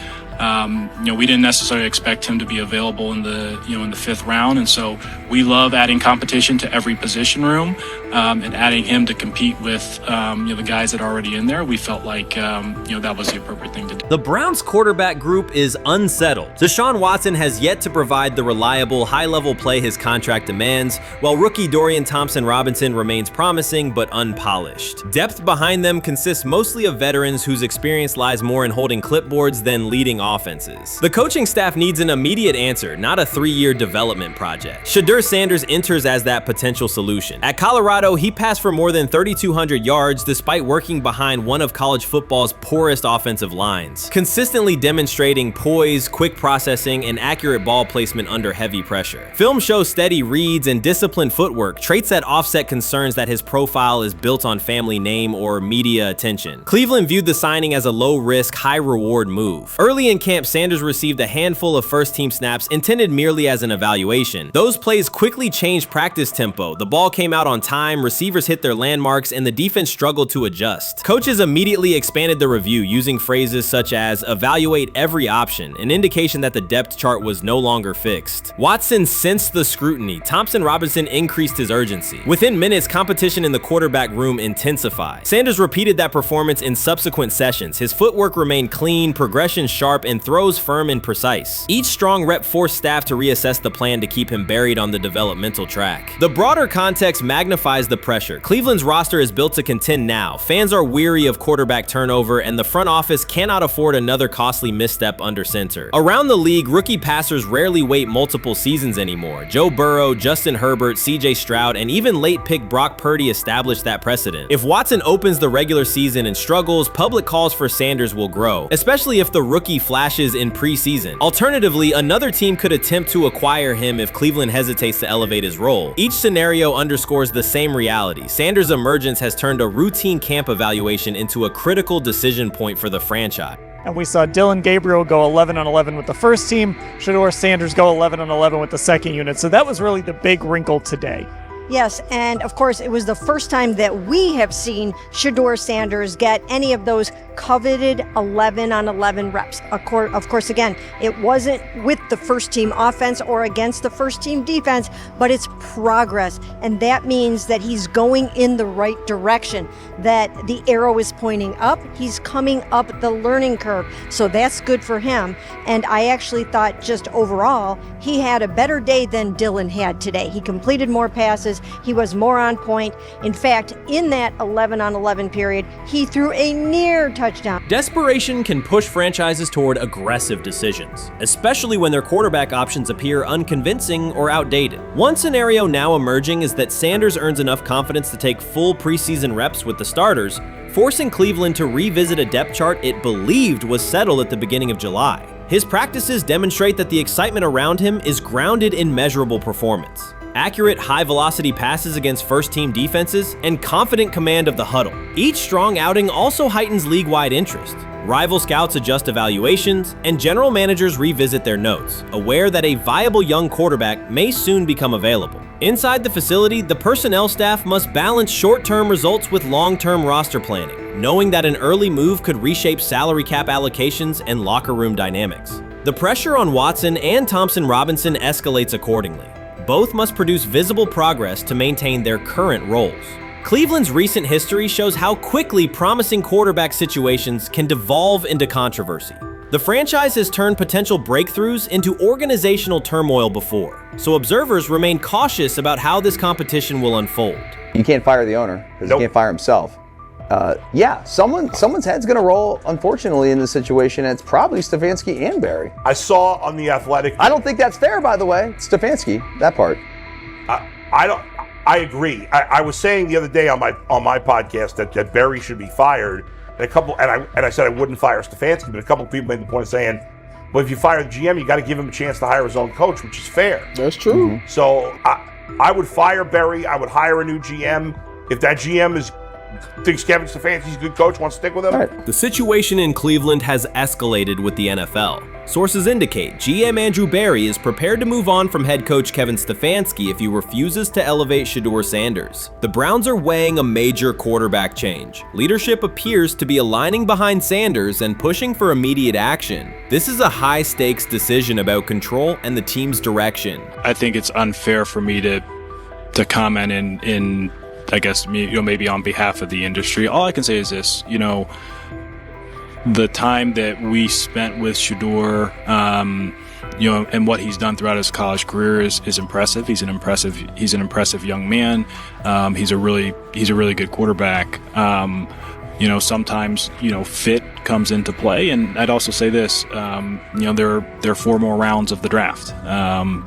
we didn't necessarily expect him to be available in the in the 5th round, and so we love adding competition to every position room and adding him to compete with the guys that are already in there. We felt like that was the appropriate thing to do. The Browns quarterback group is unsettled. Deshaun Watson has yet to provide the reliable, high-level play his contract demands, while rookie Dorian Thompson-Robinson remains promising but unpolished. Depth behind them consists mostly of veterans whose experience lies more in holding clipboards than leading offenses. The coaching staff needs an immediate answer, not a 3-year development project. Shedeur Sanders enters as that potential solution. At Colorado, he passed for more than 3,200 yards despite working behind one of college football's poorest offensive lines, consistently demonstrating poise, quick processing, and accurate ball placement under heavy pressure. Film shows steady reads and disciplined footwork, traits that offset concerns that his profile is built on family name or media attention. Cleveland viewed the signing as a low-risk, high-reward move. Early in camp, Sanders received a handful of first-team snaps intended merely as an evaluation. Those plays quickly changed practice tempo. The ball came out on time, receivers hit their landmarks, and the defense struggled to adjust. Coaches immediately expanded the review using phrases such as evaluate every option, an indication that the depth chart was no longer fixed. Watson sensed the scrutiny. Thompson-Robinson increased his urgency. Within minutes, competition in the quarterback room intensified. Sanders repeated that performance in subsequent sessions. His footwork remained clean, progression sharp, and throws firm and precise. Each strong rep forced staff to reassess the plan to keep him buried on the developmental track. The broader context magnifies the pressure. Cleveland's roster is built to contend now. Fans are weary of quarterback turnover, and the front office cannot afford another costly misstep under center. Around the league, rookie passers rarely wait multiple seasons anymore. Joe Burrow, Justin Herbert, CJ Stroud, and even late pick Brock Purdy established that precedent. If Watson opens the regular season and struggles, public calls for Sanders will grow, especially if the rookie flashes in preseason. Alternatively, another team could attempt to acquire him if Cleveland hesitates to elevate his role. Each scenario underscores the same reality. Sanders' emergence has turned a routine camp evaluation into a critical decision point for the franchise. And we saw Dillon Gabriel go 11-on-11 with the first team, Shedeur Sanders go 11-on-11 with the second unit. So that was really the big wrinkle today. Yes, and of course, it was the first time that we have seen Shedeur Sanders get any of those coveted 11-on-11 reps. Of course, again, it wasn't with the first team offense or against the first team defense, but it's progress. And that means that he's going in the right direction, that the arrow is pointing up. He's coming up the learning curve. So that's good for him. And I actually thought just overall, he had a better day than Dillon had today. He completed more passes. He was more on point. In fact, in that 11-on-11 period, he threw a near touchdown touchdown. Desperation can push franchises toward aggressive decisions, especially when their quarterback options appear unconvincing or outdated. One scenario now emerging is that Sanders earns enough confidence to take full preseason reps with the starters, forcing Cleveland to revisit a depth chart it believed was settled at the beginning of July. His practices demonstrate that the excitement around him is grounded in measurable performance. Accurate, high-velocity passes against first-team defenses, and confident command of the huddle. Each strong outing also heightens league-wide interest. Rival scouts adjust evaluations, and general managers revisit their notes, aware that a viable young quarterback may soon become available. Inside the facility, the personnel staff must balance short-term results with long-term roster planning, knowing that an early move could reshape salary cap allocations and locker room dynamics. The pressure on Watson and Thompson Robinson escalates accordingly. Both must produce visible progress to maintain their current roles. Cleveland's recent history shows how quickly promising quarterback situations can devolve into controversy. The franchise has turned potential breakthroughs into organizational turmoil before, so observers remain cautious about how this competition will unfold. You can't fire the owner because he can't fire himself. Yeah, someone's head's going to roll, unfortunately, in this situation, and it's probably Stefanski and Barry. I saw on The Athletic. I don't think that's fair, by the way. Stefanski, that part. I agree. I was saying the other day on my podcast that Barry should be fired, and I said I wouldn't fire Stefanski, but a couple of people made the point of saying, well, if you fire the GM, you got to give him a chance to hire his own coach, which is fair. That's true. So I would fire Barry. I would hire a new GM. If that GM thinks Kevin Stefanski's a good coach, wants to stick with him. The situation in Cleveland has escalated with the NFL. Sources indicate GM Andrew Barry is prepared to move on from head coach Kevin Stefanski if he refuses to elevate Shedeur Sanders. The Browns are weighing a major quarterback change. Leadership appears to be aligning behind Sanders and pushing for immediate action. This is a high-stakes decision about control and the team's direction. I think it's unfair for me to comment in I guess, maybe on behalf of the industry. All I can say is this, the time that we spent with Shedeur, and what he's done throughout his college career is impressive. He's an impressive young man. He's a really good quarterback. Sometimes, fit comes into play. And I'd also say this, there are 4 more rounds of the draft. And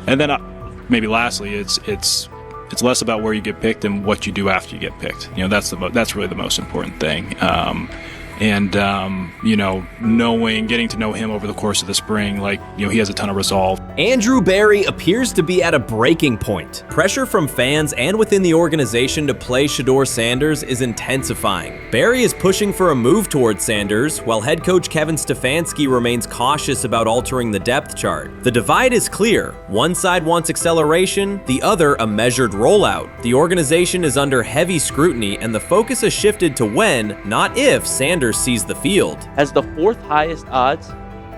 then maybe lastly, it's less about where you get picked and what you do after you get picked. That's really the most important thing. Getting to know him over the course of the spring, he has a ton of resolve. Andrew Barry appears to be at a breaking point. Pressure from fans and within the organization to play Shedeur Sanders is intensifying. Barry is pushing for a move towards Sanders, while head coach Kevin Stefanski remains cautious about altering the depth chart. The divide is clear. One side wants acceleration, the other a measured rollout. The organization is under heavy scrutiny, and the focus has shifted to when, not if, Sanders sees the field. Has the 4th highest odds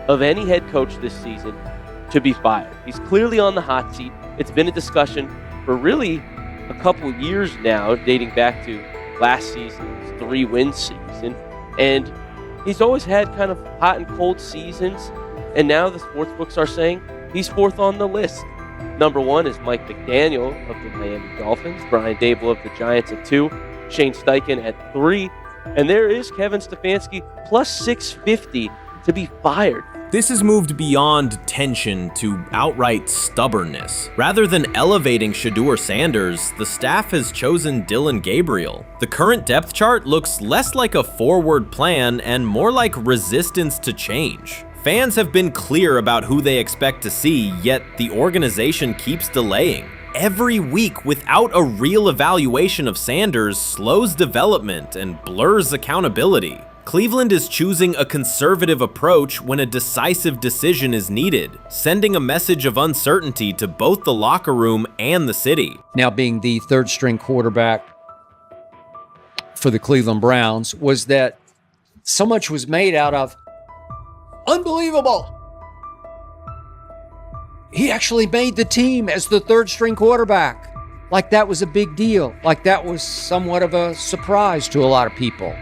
of any head coach this season to be fired. He's clearly on the hot seat. It's been a discussion for really a couple years now, dating back to last season's 3-win season. And he's always had kind of hot and cold seasons. And now the sports books are saying he's 4th on the list. Number 1 is Mike McDaniel of the Miami Dolphins, Brian Dable of the Giants at 2, Shane Steichen at 3, and there is Kevin Stefanski plus 650 to be fired. This has moved beyond tension to outright stubbornness. Rather than elevating Shedeur Sanders, the staff has chosen Dillon Gabriel. The current depth chart looks less like a forward plan and more like resistance to change. Fans have been clear about who they expect to see, yet the organization keeps delaying. Every week without a real evaluation of Sanders slows development and blurs accountability. Cleveland is choosing a conservative approach when a decisive decision is needed, sending a message of uncertainty to both the locker room and the city. Now, being the 3rd-string quarterback for the Cleveland Browns, was that so much was made out of unbelievable. He actually made the team as the 3rd-string quarterback. Like that was a big deal. Like that was somewhat of a surprise to a lot of people.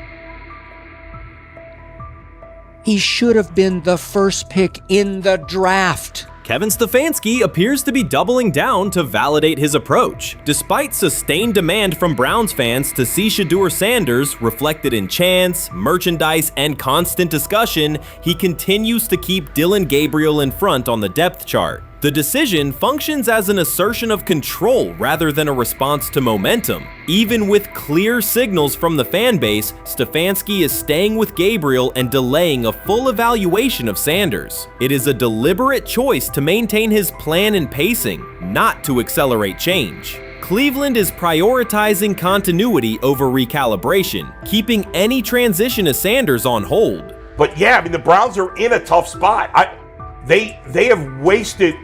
He should have been the 1st pick in the draft. Kevin Stefanski appears to be doubling down to validate his approach. Despite sustained demand from Browns fans to see Shedeur Sanders reflected in chants, merchandise, and constant discussion, he continues to keep Dillon Gabriel in front on the depth chart. The decision functions as an assertion of control rather than a response to momentum. Even with clear signals from the fan base, Stefanski is staying with Gabriel and delaying a full evaluation of Sanders. It is a deliberate choice to maintain his plan and pacing, not to accelerate change. Cleveland is prioritizing continuity over recalibration, keeping any transition to Sanders on hold. But yeah, I mean, the Browns are in a tough spot. They have wasted.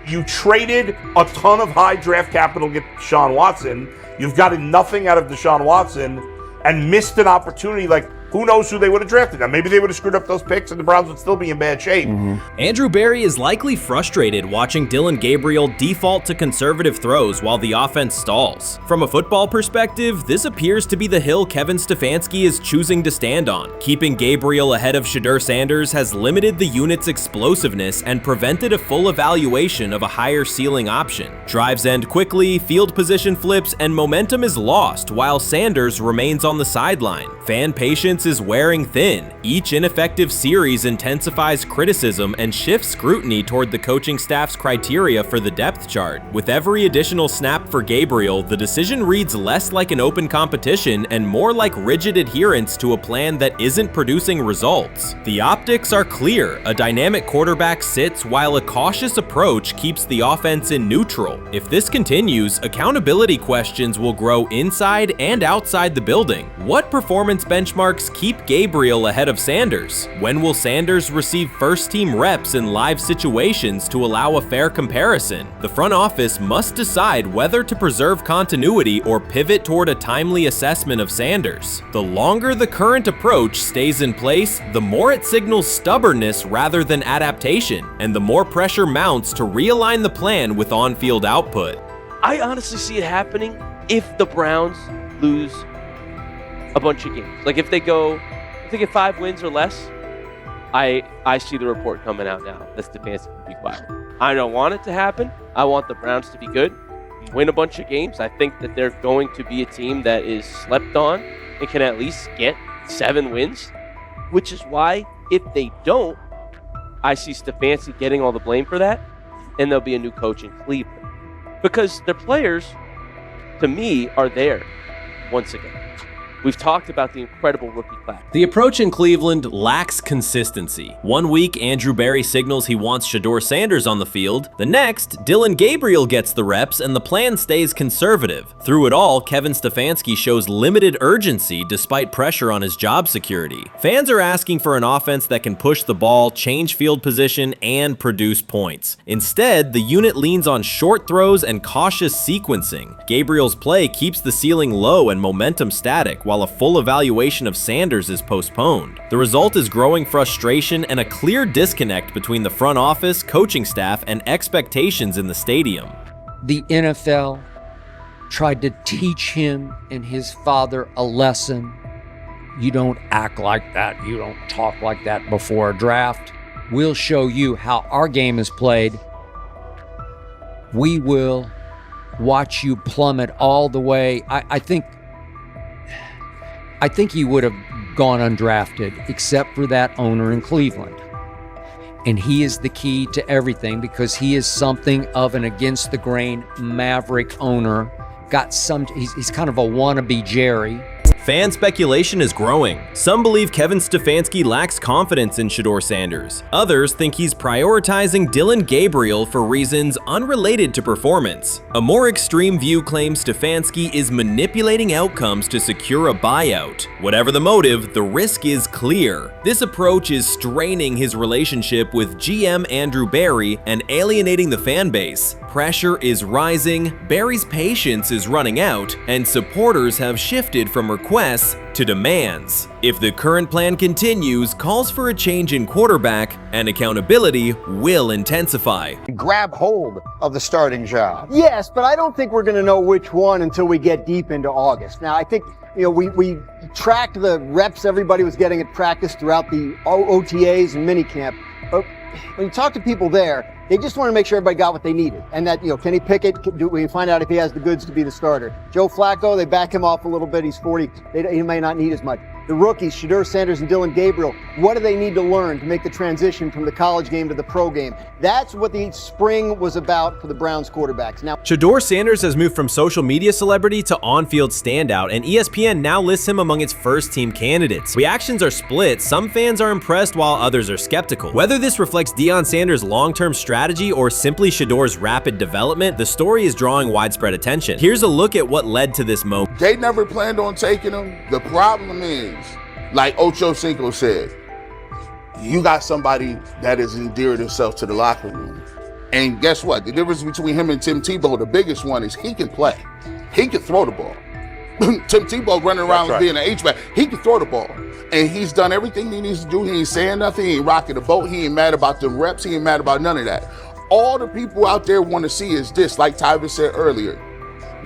You traded a ton of high draft capital to get Deshaun Watson. You've gotten nothing out of Deshaun Watson and missed an opportunity. Like, who knows who they would have drafted? Now, maybe they would have screwed up those picks and the Browns would still be in bad shape. Andrew Berry is likely frustrated watching Dillon Gabriel default to conservative throws while the offense stalls. From a football perspective, this appears to be the hill Kevin Stefanski is choosing to stand on. Keeping Gabriel ahead of Shedeur Sanders has limited the unit's explosiveness and prevented a full evaluation of a higher ceiling option. Drives end quickly, field position flips, and momentum is lost while Sanders remains on the sideline. Fan patience is wearing thin. Each ineffective series intensifies criticism and shifts scrutiny toward the coaching staff's criteria for the depth chart. With every additional snap for Gabriel, the decision reads less like an open competition and more like rigid adherence to a plan that isn't producing results. The optics are clear. A dynamic quarterback sits while a cautious approach keeps the offense in neutral. If this continues, accountability questions will grow inside and outside the building. What performance benchmarks keep Gabriel ahead of Sanders? When will Sanders receive first-team reps in live situations to allow a fair comparison? The front office must decide whether to preserve continuity or pivot toward a timely assessment of Sanders. The longer the current approach stays in place, the more it signals stubbornness rather than adaptation, and the more pressure mounts to realign the plan with on-field output. I honestly see it happening if the Browns lose a bunch of games. Like if they get 5 wins or less, I see the report coming out now that Stefanski will be fired. I don't want it to happen. I want the Browns to be good, win a bunch of games. I think that they're going to be a team that is slept on and can at least get 7 wins, which is why if they don't, I see Stefanski getting all the blame for that, and there'll be a new coach in Cleveland. Because their players, to me, are there once again. We've talked about the incredible rookie class. The approach in Cleveland lacks consistency. One week, Andrew Berry signals he wants Shedeur Sanders on the field. The next, Dillon Gabriel gets the reps and the plan stays conservative. Through it all, Kevin Stefanski shows limited urgency despite pressure on his job security. Fans are asking for an offense that can push the ball, change field position, and produce points. Instead, the unit leans on short throws and cautious sequencing. Gabriel's play keeps the ceiling low and momentum static, while a full evaluation of Sanders is postponed. The result is growing frustration and a clear disconnect between the front office, coaching staff, and expectations in the stadium. The NFL tried to teach him and his father a lesson. You don't act like that. You don't talk like that before a draft. We'll show you how our game is played. We will watch you plummet all the way. I think he would have gone undrafted except for that owner in Cleveland. And he is the key to everything because he is something of an against-the-grain maverick owner. He's kind of a wannabe Jerry. Fan speculation is growing. Some believe Kevin Stefanski lacks confidence in Shedeur Sanders. Others think he's prioritizing Dillon Gabriel for reasons unrelated to performance. A more extreme view claims Stefanski is manipulating outcomes to secure a buyout. Whatever the motive, the risk is clear. This approach is straining his relationship with GM Andrew Berry and alienating the fan base. Pressure is rising, Berry's patience is running out, and supporters have shifted from requests to demands. If the current plan continues, calls for a change in quarterback and accountability will intensify. Grab hold of the starting job. Yes, but I don't think we're going to know which one until we get deep into August. Now, I think we tracked the reps everybody was getting at practice throughout the OTAs and minicamp. when you talk to people there, they just want to make sure everybody got what they needed. And that, Kenny Pickett, we find out if he has the goods to be the starter. Joe Flacco, they back him off a little bit. He's 40. He may not need as much. The rookies, Shedeur Sanders and Dillon Gabriel, what do they need to learn to make the transition from the college game to the pro game? That's what the spring was about for the Browns quarterbacks. Now, Shedeur Sanders has moved from social media celebrity to on-field standout, and ESPN now lists him among its first-team candidates. Reactions are split. Some fans are impressed while others are skeptical. Whether this reflects Deion Sanders' long-term strategy or simply Shedeur's rapid development, the story is drawing widespread attention. Here's a look at what led to this moment. They never planned on taking him. The problem is, like Ocho Cinco said, you got somebody that has endeared himself to the locker room. And guess what? The difference between him and Tim Tebow, the biggest one, is he can play. He can throw the ball. Tim Tebow running around being an H-back, he can throw the ball. And he's done everything he needs to do. He ain't saying nothing. He ain't rocking the boat. He ain't mad about the reps. He ain't mad about none of that. All the people out there want to see is this, like Tyver said earlier.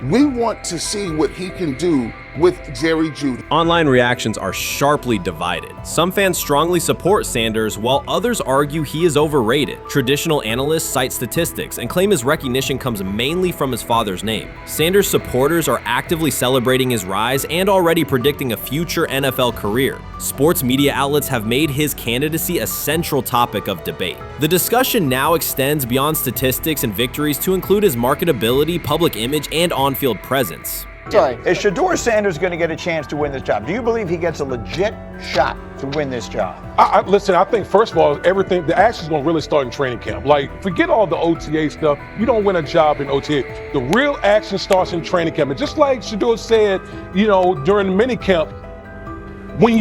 We want to see what he can do with Jerry Jeudy. Online reactions are sharply divided. Some fans strongly support Sanders, while others argue he is overrated. Traditional analysts cite statistics and claim his recognition comes mainly from his father's name. Sanders supporters are actively celebrating his rise and already predicting a future NFL career. Sports media outlets have made his candidacy a central topic of debate. The discussion now extends beyond statistics and victories to include his marketability, public image, and on-field presence. Sorry, is Shedeur Sanders going to get a chance to win this job? Do you believe he gets a legit shot to win this job? Listen, I think first of all, the action's going to really start in training camp. Like, forget all the OTA stuff. You don't win a job in OTA. The real action starts in training camp. And just like Shedeur said, during the mini camp, when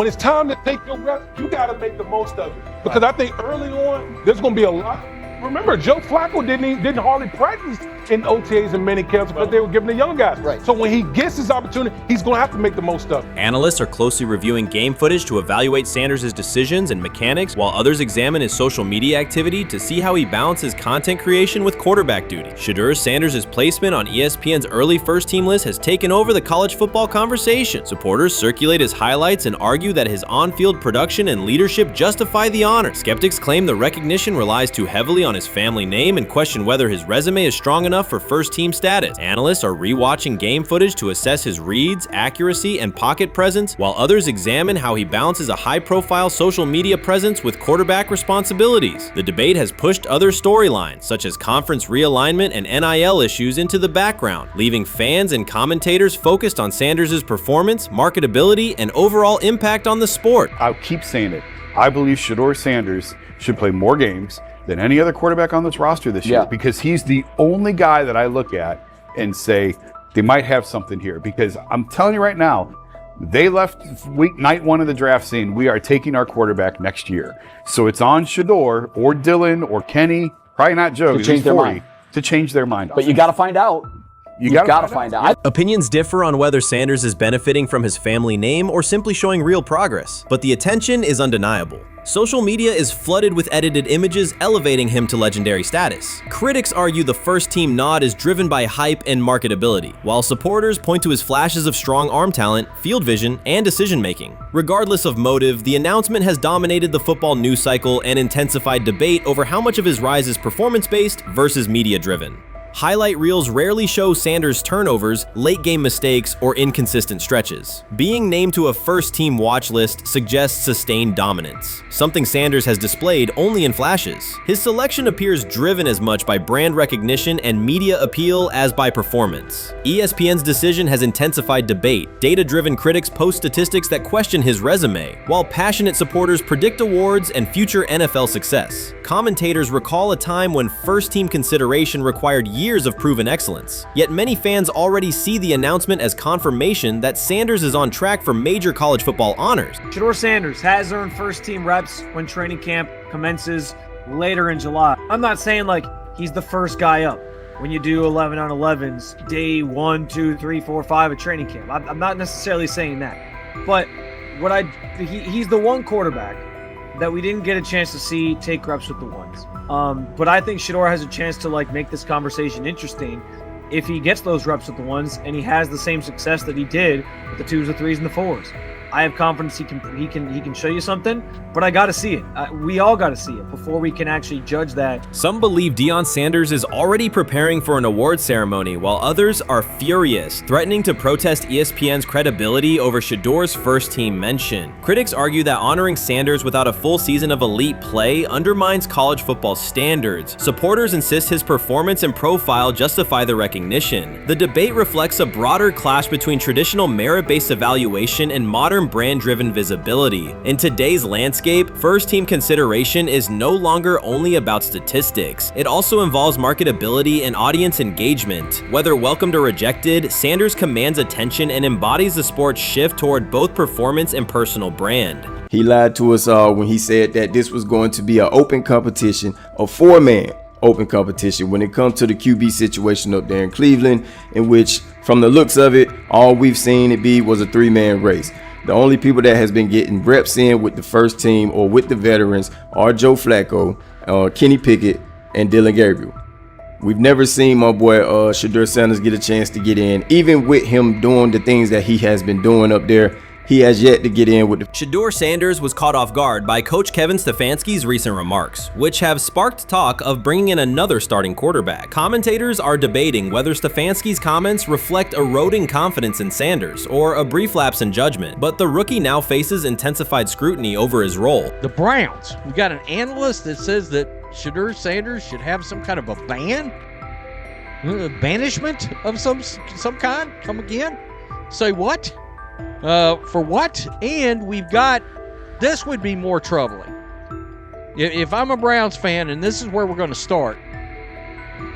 it's time to take your reps, you got to make the most of it. Because I think early on, there's going to be a lot. Remember, Joe Flacco didn't hardly practice in OTAs and mini camps because they were giving the young guys. Right. So when he gets his opportunity, he's going to have to make the most of it. Analysts are closely reviewing game footage to evaluate Sanders' decisions and mechanics, while others examine his social media activity to see how he balances content creation with quarterback duty. Shedeur Sanders' placement on ESPN's early first-team list has taken over the college football conversation. Supporters circulate his highlights and argue that his on-field production and leadership justify the honor. Skeptics claim the recognition relies too heavily on his family name and question whether his resume is strong enough for first-team status. Analysts are rewatching game footage to assess his reads, accuracy, and pocket presence, while others examine how he balances a high-profile social media presence with quarterback responsibilities. The debate has pushed other storylines, such as conference realignment and NIL issues, into the background, leaving fans and commentators focused on Sanders' performance, marketability, and overall impact on the sport. I'll keep saying it. I believe Shedeur Sanders should play more games than any other quarterback on this roster this year, because he's the only guy that I look at and say they might have something here. Because I'm telling you right now, they left night one of the draft saying we are taking our quarterback next year. So it's on Shedeur or Dillon or Kenny, probably not Joe, to change their mind. To change their mind. But you got to find out. You gotta find out. Opinions differ on whether Sanders is benefiting from his family name or simply showing real progress, but the attention is undeniable. Social media is flooded with edited images elevating him to legendary status. Critics argue the first-team nod is driven by hype and marketability, while supporters point to his flashes of strong arm talent, field vision, and decision-making. Regardless of motive, the announcement has dominated the football news cycle and intensified debate over how much of his rise is performance-based versus media-driven. Highlight reels rarely show Sanders' turnovers, late-game mistakes, or inconsistent stretches. Being named to a first-team watch list suggests sustained dominance, something Sanders has displayed only in flashes. His selection appears driven as much by brand recognition and media appeal as by performance. ESPN's decision has intensified debate. Data-driven critics post statistics that question his resume, while passionate supporters predict awards and future NFL success. Commentators recall a time when first-team consideration required years of proven excellence. Yet many fans already see the announcement as confirmation that Sanders is on track for major college football honors. Shedeur Sanders has earned first-team reps when training camp commences later in July. I'm not saying like he's the first guy up when you do 11 on 11s day 1, 2, 3, 4, 5 at training camp. I'm not necessarily saying that, but he's the one quarterback that we didn't get a chance to see take reps with the ones. But I think Shedeur has a chance to make this conversation interesting if he gets those reps with the ones and he has the same success that he did with the 2s, the 3s, and the 4s. I have confidence he can show you something, but I got to see it. We all got to see it before we can actually judge that. Some believe Deion Sanders is already preparing for an award ceremony, while others are furious, threatening to protest ESPN's credibility over Shedeur's first-team mention. Critics argue that honoring Sanders without a full season of elite play undermines college football standards. Supporters insist his performance and profile justify the recognition. The debate reflects a broader clash between traditional merit-based evaluation and modern brand-driven visibility. In today's landscape, first-team consideration is no longer only about statistics. It also involves marketability and audience engagement. Whether welcomed or rejected, Sanders commands attention and embodies the sport's shift toward both performance and personal brand. He lied to us all when he said that this was going to be an open competition, a four-man open competition when it comes to the QB situation up there in Cleveland, in which, from the looks of it, all we've seen it be was a three-man race. The only people that has been getting reps in with the first team or with the veterans are Joe Flacco, Kenny Pickett, and Dillon Gabriel. We've never seen my boy Shedeur Sanders get a chance to get in. Even with him doing the things that he has been doing up there, he has yet to get in with the... Shedeur Sanders was caught off guard by Coach Kevin Stefanski's recent remarks, which have sparked talk of bringing in another starting quarterback. Commentators are debating whether Stefanski's comments reflect eroding confidence in Sanders or a brief lapse in judgment, but the rookie now faces intensified scrutiny over his role. The Browns, we got an analyst that says that Shedeur Sanders should have some kind of a ban? Banishment of some kind? Come again? Say what? For what? And we've got, this would be more troubling. If I'm a Browns fan, and this is where we're going to start,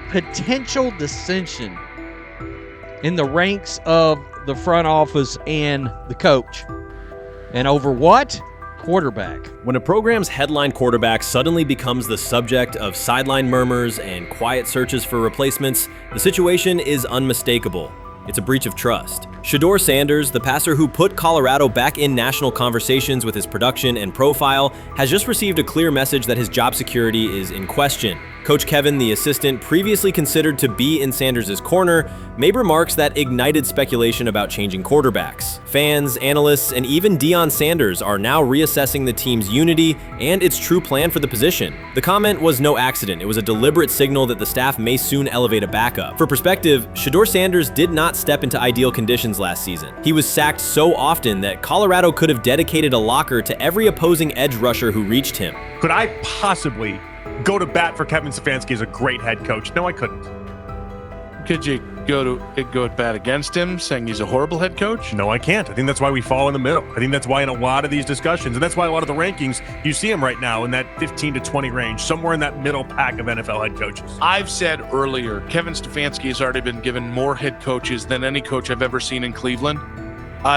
potential dissension in the ranks of the front office and the coach. And over what? Quarterback. When a program's headline quarterback suddenly becomes the subject of sideline murmurs and quiet searches for replacements, the situation is unmistakable. It's a breach of trust. Shedeur Sanders, the passer who put Colorado back in national conversations with his production and profile, has just received a clear message that his job security is in question. Coach Kevin, the assistant previously considered to be in Sanders' corner, made remarks that ignited speculation about changing quarterbacks. Fans, analysts, and even Deion Sanders are now reassessing the team's unity and its true plan for the position. The comment was no accident. It was a deliberate signal that the staff may soon elevate a backup. For perspective, Shedeur Sanders did not step into ideal conditions last season. He was sacked so often that Colorado could have dedicated a locker to every opposing edge rusher who reached him. Could I possibly go to bat for Kevin Stefanski as a great head coach? No, I couldn't. Could you go to bat against him, saying he's a horrible head coach? No, I can't. I think that's why we fall in the middle. I think that's why in a lot of these discussions, and that's why a lot of the rankings, you see him right now in that 15 to 20 range, somewhere in that middle pack of NFL head coaches. I've said earlier, Kevin Stefanski has already been given more head coaches than any coach I've ever seen in Cleveland.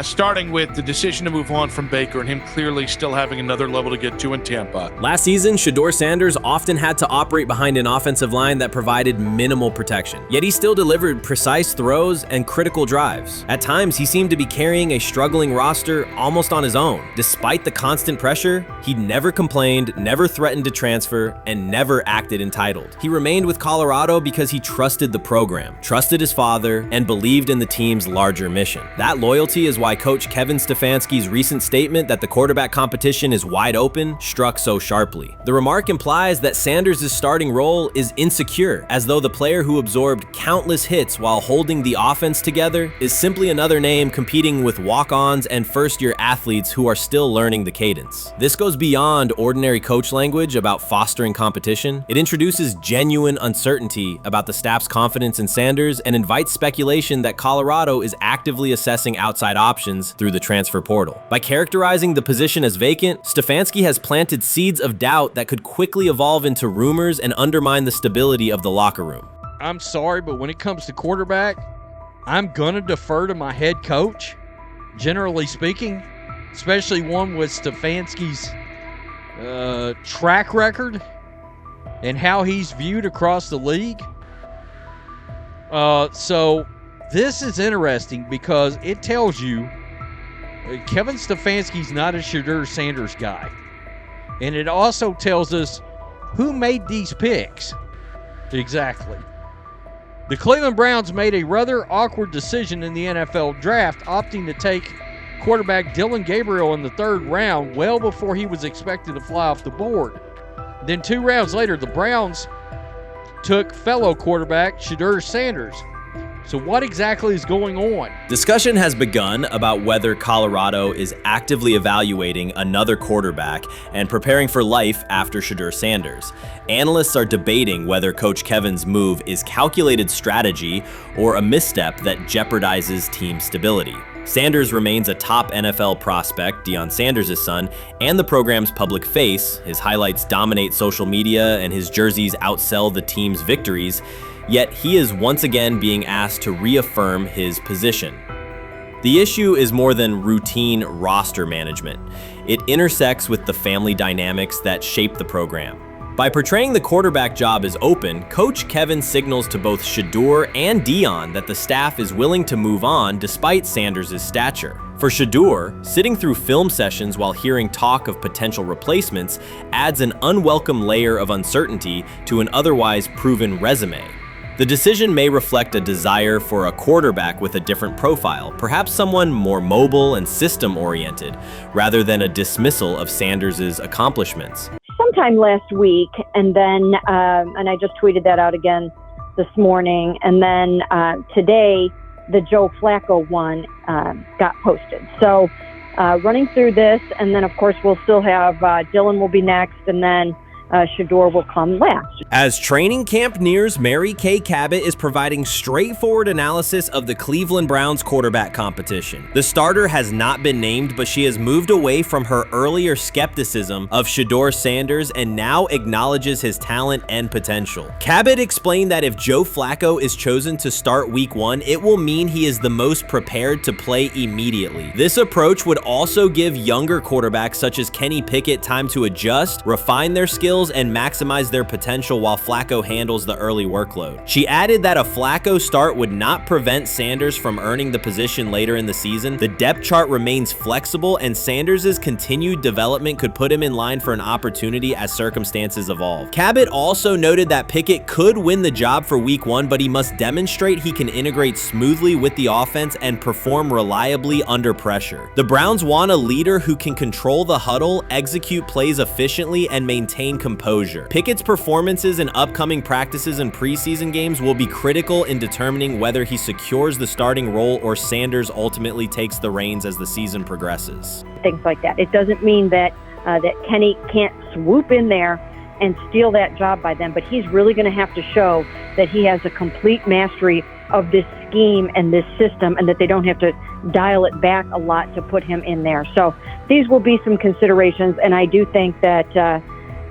Starting with the decision to move on from Baker and him clearly still having another level to get to in Tampa. Last season, Shedeur Sanders often had to operate behind an offensive line that provided minimal protection, yet he still delivered precise throws and critical drives. At times, he seemed to be carrying a struggling roster almost on his own. Despite the constant pressure, he never complained, never threatened to transfer, and never acted entitled. He remained with Colorado because he trusted the program, trusted his father, and believed in the team's larger mission. That loyalty is why Coach Kevin Stefanski's recent statement that the quarterback competition is wide open struck so sharply. The remark implies that Sanders' starting role is insecure, as though the player who absorbed countless hits while holding the offense together is simply another name competing with walk-ons and first-year athletes who are still learning the cadence. This goes beyond ordinary coach language about fostering competition. It introduces genuine uncertainty about the staff's confidence in Sanders and invites speculation that Colorado is actively assessing outside options through the transfer portal. By characterizing the position as vacant, Stefanski has planted seeds of doubt that could quickly evolve into rumors and undermine the stability of the locker room. I'm sorry, but when it comes to quarterback, I'm going to defer to my head coach, generally speaking, especially one with Stefanski's track record and how he's viewed across the league. So this is interesting because it tells you Kevin Stefanski's not a Shedeur Sanders guy. And it also tells us who made these picks. Exactly. The Cleveland Browns made a rather awkward decision in the NFL draft, opting to take quarterback Dillon Gabriel in the 3rd round, well before he was expected to fly off the board. Then 2 rounds later, the Browns took fellow quarterback Shedeur Sanders. So what exactly is going on? Discussion has begun about whether Colorado is actively evaluating another quarterback and preparing for life after Shedeur Sanders. Analysts are debating whether Coach Kevin's move is calculated strategy or a misstep that jeopardizes team stability. Sanders remains a top NFL prospect, Deion Sanders' son, and the program's public face. His highlights dominate social media and his jerseys outsell the team's victories, yet he is once again being asked to reaffirm his position. The issue is more than routine roster management. It intersects with the family dynamics that shape the program. By portraying the quarterback job as open, Coach Kevin signals to both Shedeur and Deion that the staff is willing to move on despite Sanders' stature. For Shedeur, sitting through film sessions while hearing talk of potential replacements adds an unwelcome layer of uncertainty to an otherwise proven resume. The decision may reflect a desire for a quarterback with a different profile, perhaps someone more mobile and system-oriented, rather than a dismissal of Sanders' accomplishments. Sometime last week, and then and I just tweeted that out again this morning, and then today the Joe Flacco one got posted. So running through this, and then of course we'll still have Dillon will be next, and then Shedeur will come last. As training camp nears, Mary Kay Cabot is providing straightforward analysis of the Cleveland Browns quarterback competition. The starter has not been named, but she has moved away from her earlier skepticism of Shedeur Sanders and now acknowledges his talent and potential. Cabot explained that if Joe Flacco is chosen to start week 1, it will mean he is the most prepared to play immediately. This approach would also give younger quarterbacks such as Kenny Pickett time to adjust, refine their skills, and maximize their potential while Flacco handles the early workload. She added that a Flacco start would not prevent Sanders from earning the position later in the season. The depth chart remains flexible, and Sanders' continued development could put him in line for an opportunity as circumstances evolve. Cabot also noted that Pickett could win the job for week 1, but he must demonstrate he can integrate smoothly with the offense and perform reliably under pressure. The Browns want a leader who can control the huddle, execute plays efficiently, and maintain composure. Pickett's performances in upcoming practices and preseason games will be critical in determining whether he secures the starting role or Sanders ultimately takes the reins as the season progresses. Things like that. It doesn't mean that that Kenny can't swoop in there and steal that job by them, but he's really going to have to show that he has a complete mastery of this scheme and this system, and that they don't have to dial it back a lot to put him in there. So these will be some considerations, and I do think that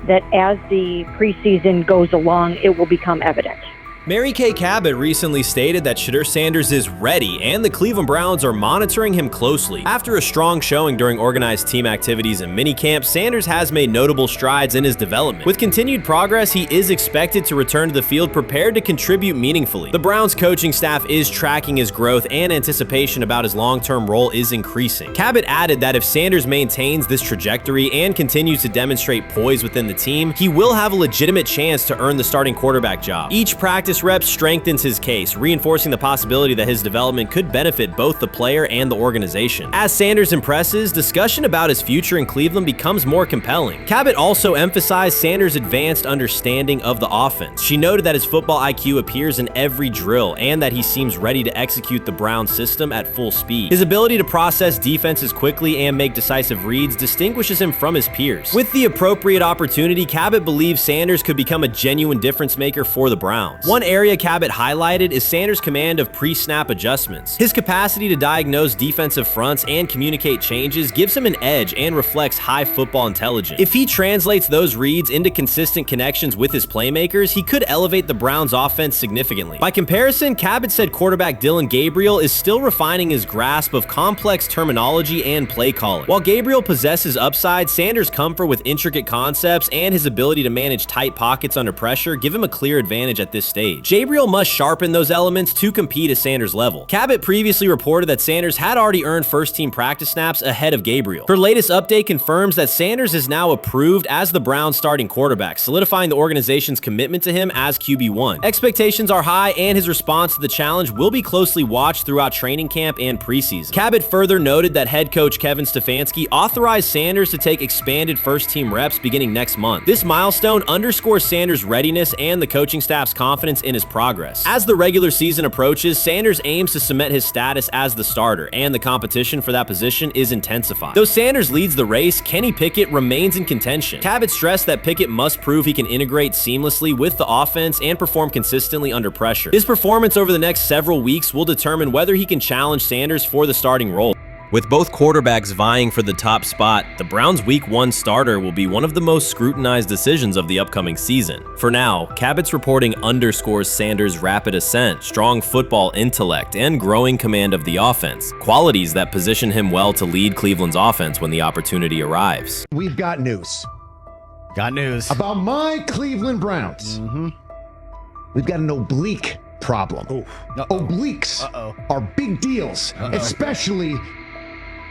that as the preseason goes along, it will become evident. Mary Kay Cabot recently stated that Shedeur Sanders is ready, and the Cleveland Browns are monitoring him closely. After a strong showing during organized team activities and minicamp, Sanders has made notable strides in his development. With continued progress, he is expected to return to the field prepared to contribute meaningfully. The Browns coaching staff is tracking his growth, and anticipation about his long-term role is increasing. Cabot added that if Sanders maintains this trajectory and continues to demonstrate poise within the team, he will have a legitimate chance to earn the starting quarterback job. Each practice rep strengthens his case, reinforcing the possibility that his development could benefit both the player and the organization. As Sanders impresses, discussion about his future in Cleveland becomes more compelling. Cabot also emphasized Sanders' advanced understanding of the offense. She noted that his football IQ appears in every drill and that he seems ready to execute the Browns system at full speed. His ability to process defenses quickly and make decisive reads distinguishes him from his peers. With the appropriate opportunity, Cabot believes Sanders could become a genuine difference maker for the Browns. One area Cabot highlighted is Sanders' command of pre-snap adjustments. His capacity to diagnose defensive fronts and communicate changes gives him an edge and reflects high football intelligence. If he translates those reads into consistent connections with his playmakers, he could elevate the Browns' offense significantly. By comparison, Cabot said quarterback Dillon Gabriel is still refining his grasp of complex terminology and play calling. While Gabriel possesses upside, Sanders' comfort with intricate concepts and his ability to manage tight pockets under pressure give him a clear advantage at this stage. stage. Gabriel must sharpen those elements to compete at Sanders' level. Cabot previously reported that Sanders had already earned first-team practice snaps ahead of Gabriel. Her latest update confirms that Sanders is now approved as the Browns' starting quarterback, solidifying the organization's commitment to him as QB1. Expectations are high, and his response to the challenge will be closely watched throughout training camp and preseason. Cabot further noted that head coach Kevin Stefanski authorized Sanders to take expanded first-team reps beginning next month. This milestone underscores Sanders' readiness and the coaching staff's confidence in his progress. As the regular season approaches, Sanders aims to cement his status as the starter, and the competition for that position is intensified. Though Sanders leads the race, Kenny Pickett remains in contention. Cabot stressed that Pickett must prove he can integrate seamlessly with the offense and perform consistently under pressure. His performance over the next several weeks will determine whether he can challenge Sanders for the starting role. With both quarterbacks vying for the top spot, the Browns' Week 1 starter will be one of the most scrutinized decisions of the upcoming season. For now, Cabot's reporting underscores Sanders' rapid ascent, strong football intellect, and growing command of the offense, qualities that position him well to lead Cleveland's offense when the opportunity arrives. We've got news. Got news. About my Cleveland Browns. We've got an oblique problem. Obliques are big deals, especially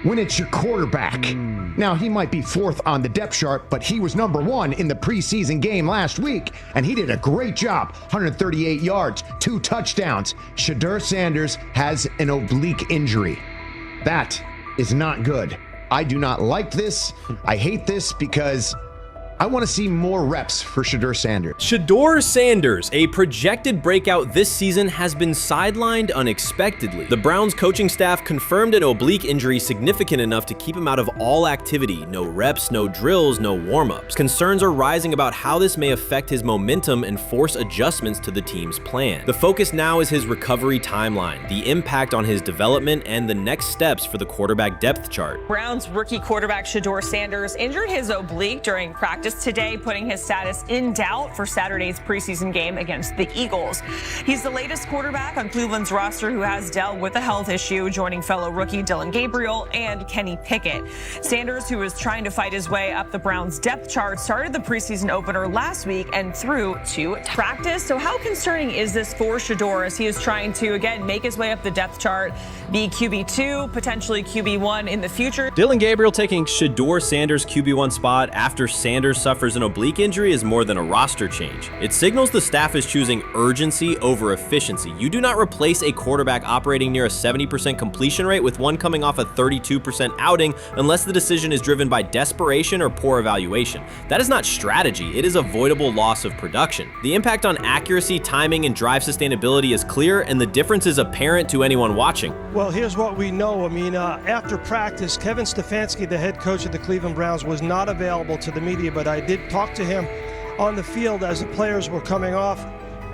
when it's your quarterback. Now, he might be 4th on the depth chart, but he was number 1 in the preseason game last week, and he did a great job. 138 yards, 2 touchdowns. Shedeur Sanders has an oblique injury. That is not good. I do not like this. I hate this because I want to see more reps for Shedeur Sanders. Shedeur Sanders, a projected breakout this season, has been sidelined unexpectedly. The Browns coaching staff confirmed an oblique injury significant enough to keep him out of all activity. No reps, no drills, no warm-ups. Concerns are rising about how this may affect his momentum and force adjustments to the team's plan. The focus now is his recovery timeline, the impact on his development, and the next steps for the quarterback depth chart. Browns rookie quarterback Shedeur Sanders injured his oblique during practice today, putting his status in doubt for Saturday's preseason game against the Eagles. He's the latest quarterback on Cleveland's roster who has dealt with a health issue, joining fellow rookie Dillon Gabriel and Kenny Pickett. Sanders, who is trying to fight his way up the Browns' depth chart, started the preseason opener last week and threw 2 practice. So how concerning is this for Shedeur as he is trying to, again, make his way up the depth chart, be QB2, potentially QB1 in the future? Dillon Gabriel taking Shedeur Sanders' QB1 spot after Sanders suffers an oblique injury is more than a roster change. It signals the staff is choosing urgency over efficiency. You do not replace a quarterback operating near a 70% completion rate with one coming off a 32% outing unless the decision is driven by desperation or poor evaluation. That is not strategy, it is avoidable loss of production. The impact on accuracy, timing, and drive sustainability is clear, and the difference is apparent to anyone watching. Well, here's what we know. I mean, after practice, Kevin Stefanski, the head coach of the Cleveland Browns, was not available to the media, but I did talk to him on the field as the players were coming off,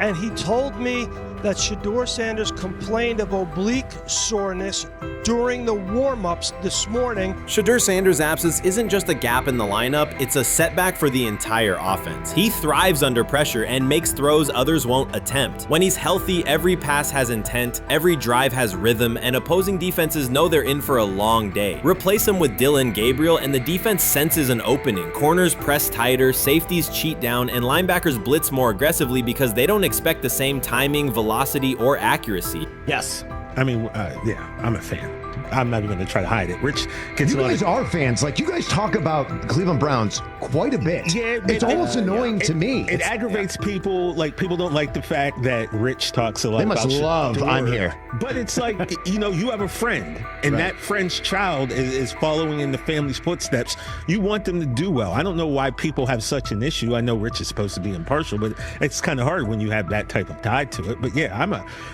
and he told me that Shedeur Sanders complained of oblique soreness during the warm-ups this morning. Shedeur Sanders' absence isn't just a gap in the lineup, it's a setback for the entire offense. He thrives under pressure and makes throws others won't attempt. When he's healthy, every pass has intent, every drive has rhythm, and opposing defenses know they're in for a long day. Replace him with Dillon Gabriel and the defense senses an opening. Corners press tighter, safeties cheat down, and linebackers blitz more aggressively because they don't expect the same timing, velocity, or accuracy. Yes. I mean, yeah, I'm a fan. I'm not even going to try to hide it. Rich gets You guys are fans. Like, you guys talk about Cleveland Browns quite a bit. Yeah, it's almost annoying to me. It aggravates people. Like, people don't like the fact that Rich talks a lot They about must love Shedeur. I'm here. But it's like, you know, you have a friend, and that friend's child is following in the family's footsteps. You want them to do well. I don't know why people have such an issue. I know Rich is supposed to be impartial, but it's kind of hard when you have that type of tie to it. But yeah,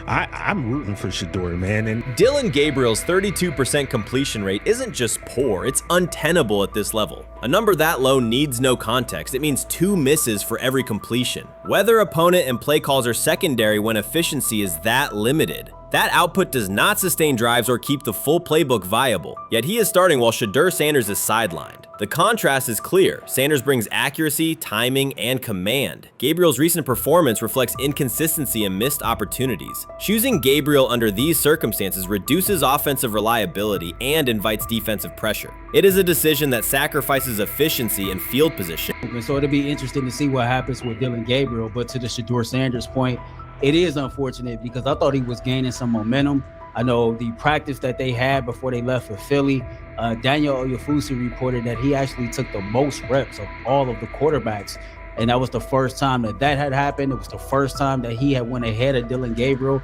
I'm rooting for Shedeur, man. And Dillon Gabriel's 32% completion rate isn't just poor, it's untenable at this level. A number that low needs no context. It means 2 misses for every completion. Whether opponent and play calls are secondary when efficiency is that limited. That output does not sustain drives or keep the full playbook viable, yet he is starting while Shedeur Sanders is sidelined. The contrast is clear. Sanders brings accuracy, timing, and command. Gabriel's recent performance reflects inconsistency and missed opportunities. Choosing Gabriel under these circumstances reduces offensive reliability and invites defensive pressure. It is a decision that sacrifices efficiency and field position. So it'll be interesting to see what happens with Dillon Gabriel, but to the Shedeur Sanders point, it is unfortunate because I thought he was gaining some momentum. I know the practice that they had before they left for Philly, Daniel Oyefusi reported that he actually took the most reps of all of the quarterbacks. And that was the first time that had happened. It was the first time that he had went ahead of Dillon Gabriel,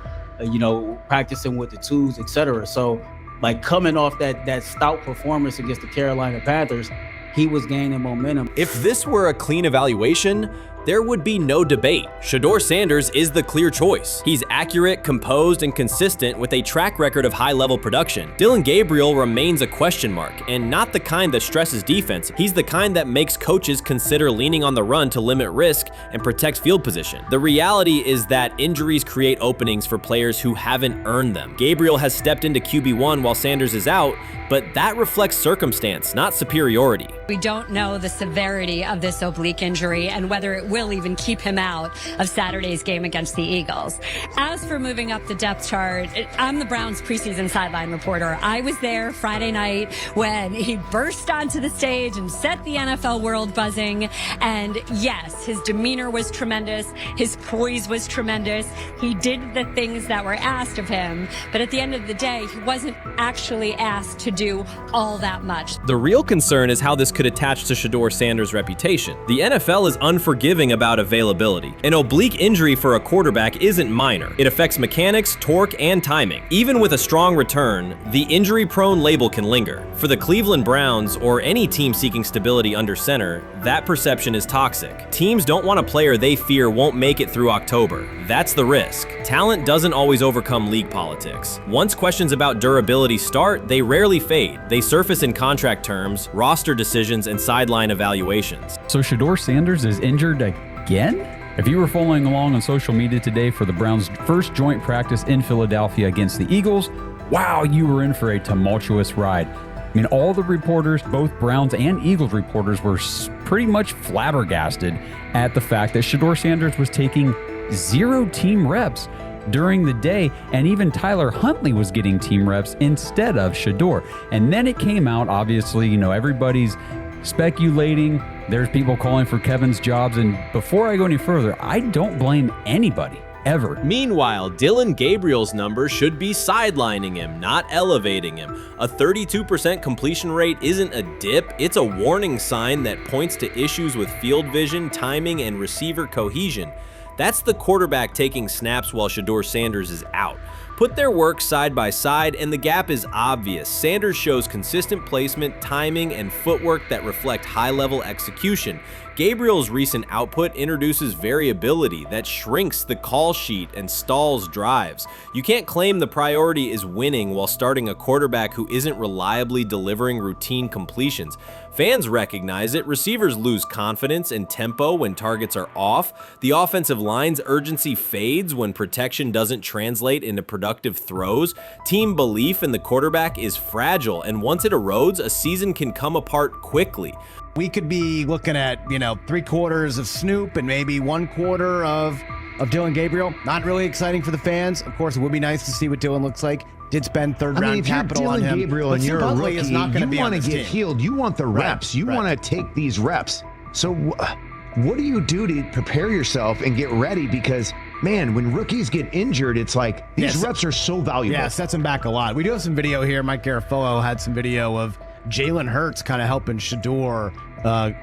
practicing with the twos, etc. So, like, coming off that stout performance against the Carolina Panthers, he was gaining momentum. If this were a clean evaluation, there would be no debate. Shedeur Sanders is the clear choice. He's accurate, composed, and consistent with a track record of high-level production. Dillon Gabriel remains a question mark, and not the kind that stresses defense. He's the kind that makes coaches consider leaning on the run to limit risk and protect field position. The reality is that injuries create openings for players who haven't earned them. Gabriel has stepped into QB1 while Sanders is out, but that reflects circumstance, not superiority. We don't know the severity of this oblique injury and whether it will even keep him out of Saturday's game against the Eagles. As for moving up the depth chart, I'm the Browns preseason sideline reporter. I was there Friday night when he burst onto the stage and set the NFL world buzzing. And yes, his demeanor was tremendous. His poise was tremendous. He did the things that were asked of him. But at the end of the day, he wasn't actually asked to do all that much. The real concern is how this could attach to Shedeur Sanders' reputation. The NFL is unforgiving about availability. An oblique injury for a quarterback isn't minor. It affects mechanics, torque, and timing. Even with a strong return, the injury-prone label can linger. For the Cleveland Browns, or any team seeking stability under center, that perception is toxic. Teams don't want a player they fear won't make it through October. That's the risk. Talent doesn't always overcome league politics. Once questions about durability start, they rarely fade. They surface in contract terms, roster decisions, and sideline evaluations. So Shedeur Sanders is injured again? If you were following along on social media today for the Browns' first joint practice in Philadelphia against the Eagles, wow, you were in for a tumultuous ride. I mean, all the reporters, both Browns and Eagles reporters, were pretty much flabbergasted at the fact that Shedeur Sanders was taking 0 team reps during the day, and even Tyler Huntley was getting team reps instead of Shedeur. And then it came out, obviously, everybody's speculating. There's people calling for Kevin's jobs, and before I go any further, I don't blame anybody, ever. Meanwhile, Dillon Gabriel's number should be sidelining him, not elevating him. A 32% completion rate isn't a dip, it's a warning sign that points to issues with field vision, timing, and receiver cohesion. That's the quarterback taking snaps while Shedeur Sanders is out. Put their work side by side and the gap is obvious. Sanders shows consistent placement, timing, and footwork that reflect high-level execution. Gabriel's recent output introduces variability that shrinks the call sheet and stalls drives. You can't claim the priority is winning while starting a quarterback who isn't reliably delivering routine completions. Fans recognize it, receivers lose confidence and tempo when targets are off, the offensive line's urgency fades when protection doesn't translate into productive throws, team belief in the quarterback is fragile, and once it erodes, a season can come apart quickly. We could be looking at, 3/4 of Snoop and maybe 1/4 of Dillon Gabriel. Not really exciting for the fans. Of course, it would be nice to see what Dillon looks like. Did spend third-round capital on him. If you're Dillon Gabriel and you're a rookie, is not you be want to get team. healed. You want the reps. You want to take these reps. So what do you do to prepare yourself and get ready? Because, man, when rookies get injured, it's like these reps are so valuable. Yeah, sets them back a lot. We do have some video here. Mike Garafolo had some video of Jalen Hurts kind of helping Shedeur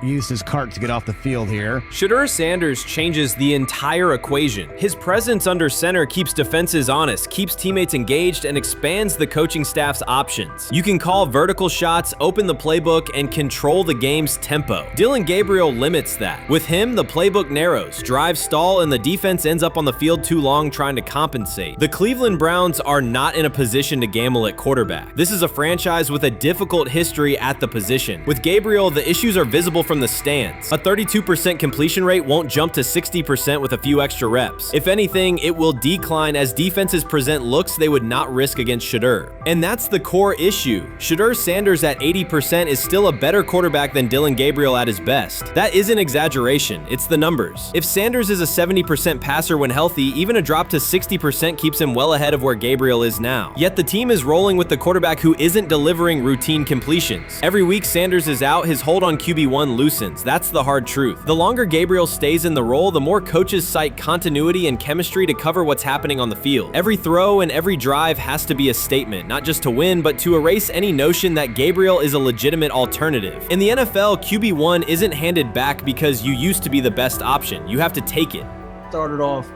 use his cart to get off the field here. Shedeur Sanders changes the entire equation. His presence under center keeps defenses honest, keeps teammates engaged, and expands the coaching staff's options. You can call vertical shots, open the playbook, and control the game's tempo. Dillon Gabriel limits that. With him, the playbook narrows, drives stall, and the defense ends up on the field too long trying to compensate. The Cleveland Browns are not in a position to gamble at quarterback. This is a franchise with a difficult history at the position. With Gabriel, the issues are visible from the stands. A 32% completion rate won't jump to 60% with a few extra reps. If anything, it will decline as defenses present looks they would not risk against Shedeur. And that's the core issue. Shedeur Sanders at 80% is still a better quarterback than Dillon Gabriel at his best. That isn't exaggeration, it's the numbers. If Sanders is a 70% passer when healthy, even a drop to 60% keeps him well ahead of where Gabriel is now. Yet the team is rolling with the quarterback who isn't delivering routine completions. Every week Sanders is out, his hold on QB QB1 loosens. That's the hard truth. The longer Gabriel stays in the role, the more coaches cite continuity and chemistry to cover what's happening on the field. Every throw and every drive has to be a statement, not just to win, but to erase any notion that Gabriel is a legitimate alternative. In the NFL, QB1 isn't handed back because you used to be the best option. You have to take it. Started off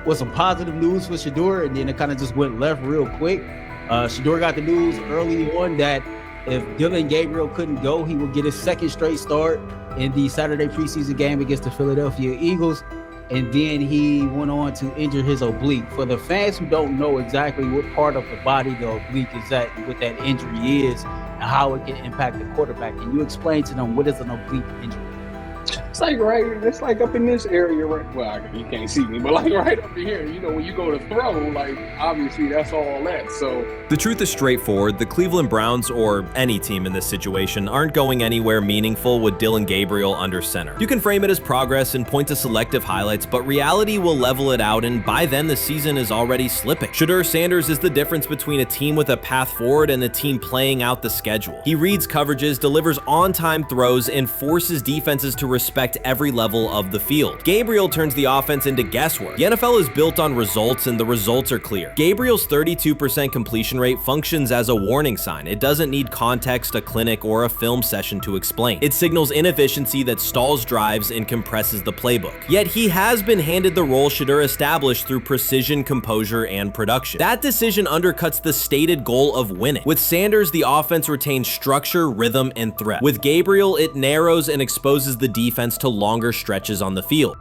with some positive news for Shedeur, and then it kind of just went left real quick. Shedeur got the news early on that if Dillon Gabriel couldn't go, he would get his second straight start in the Saturday preseason game against the Philadelphia Eagles. And then he went on to injure his oblique. For the fans who don't know exactly what part of the body the oblique is at, and what that injury is, and how it can impact the quarterback, can you explain to them what is an oblique injury? It's like up in this area, right? Well, you can't see me, but like right up in here, when you go to throw, like obviously that's all that. So the truth is straightforward. The Cleveland Browns, or any team in this situation, aren't going anywhere meaningful with Dillon Gabriel under center. You can frame it as progress and point to selective highlights, but reality will level it out, and by then the season is already slipping. Shedeur Sanders is the difference between a team with a path forward and a team playing out the schedule. He reads coverages, delivers on-time throws, and forces defenses to respect every level of the field. Gabriel turns the offense into guesswork. The NFL is built on results, and the results are clear. Gabriel's 32% completion rate functions as a warning sign. It doesn't need context, a clinic, or a film session to explain. It signals inefficiency that stalls drives and compresses the playbook. Yet he has been handed the role Shedeur established through precision, composure, and production. That decision undercuts the stated goal of winning. With Sanders, the offense retains structure, rhythm, and threat. With Gabriel, it narrows and exposes the defense to longer stretches on the field.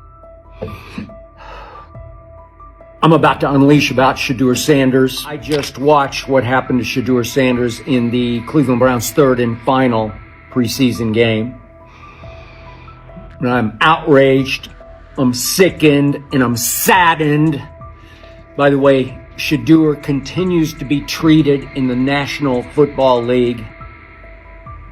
I'm about to unleash about Shedeur Sanders. I just watched what happened to Shedeur Sanders in the Cleveland Browns' third and final preseason game. And I'm outraged, I'm sickened, and I'm saddened by the way Shedeur continues to be treated in the National Football League,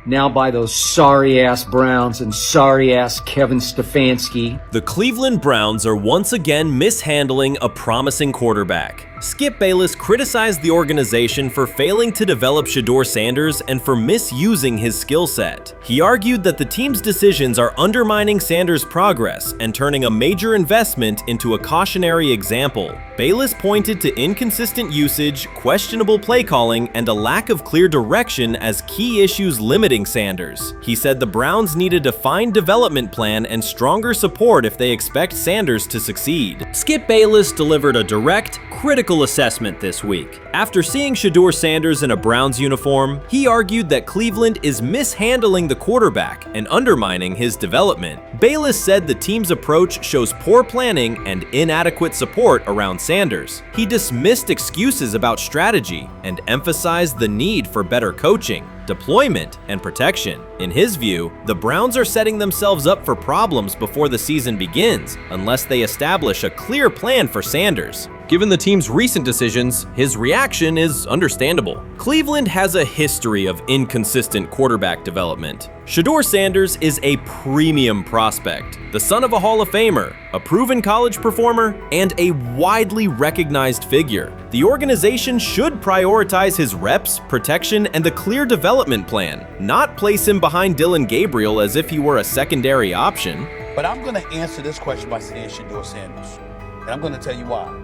now by those sorry-ass Browns and sorry-ass Kevin Stefanski. The Cleveland Browns are once again mishandling a promising quarterback. Skip Bayless criticized the organization for failing to develop Shedeur Sanders and for misusing his skill set. He argued that the team's decisions are undermining Sanders' progress and turning a major investment into a cautionary example. Bayless pointed to inconsistent usage, questionable play calling, and a lack of clear direction as key issues limiting Sanders. He said the Browns need a defined development plan and stronger support if they expect Sanders to succeed. Skip Bayless delivered a direct, critical assessment this week. After seeing Shedeur Sanders in a Browns uniform, he argued that Cleveland is mishandling the quarterback and undermining his development. Bayless said the team's approach shows poor planning and inadequate support around Sanders. He dismissed excuses about strategy and emphasized the need for better coaching, deployment, and protection. In his view, the Browns are setting themselves up for problems before the season begins unless they establish a clear plan for Sanders. Given the team's recent decisions, his reaction is understandable. Cleveland has a history of inconsistent quarterback development. Shedeur Sanders is a premium prospect, the son of a Hall of Famer, a proven college performer, and a widely recognized figure. The organization should prioritize his reps, protection, and a clear development plan, not place him behind Dillon Gabriel as if he were a secondary option. But I'm going to answer this question by saying Shedeur Sanders, and I'm going to tell you why.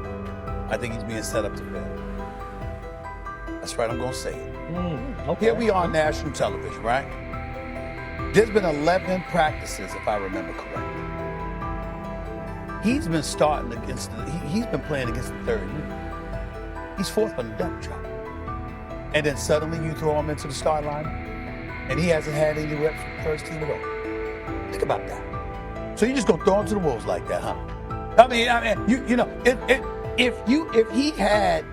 I think he's being set up to fail. That's right, I'm going to say it. Okay. Here we are on national television, right? There's been 11 practices, if I remember correctly. He's been starting against, he's been playing against the third unit. He's fourth on the depth chart. And then suddenly you throw him into the start line, and he hasn't had any reps for the first team at all. Think about that. So you're just going to throw him to the wolves like that, huh? I mean, you know, if he had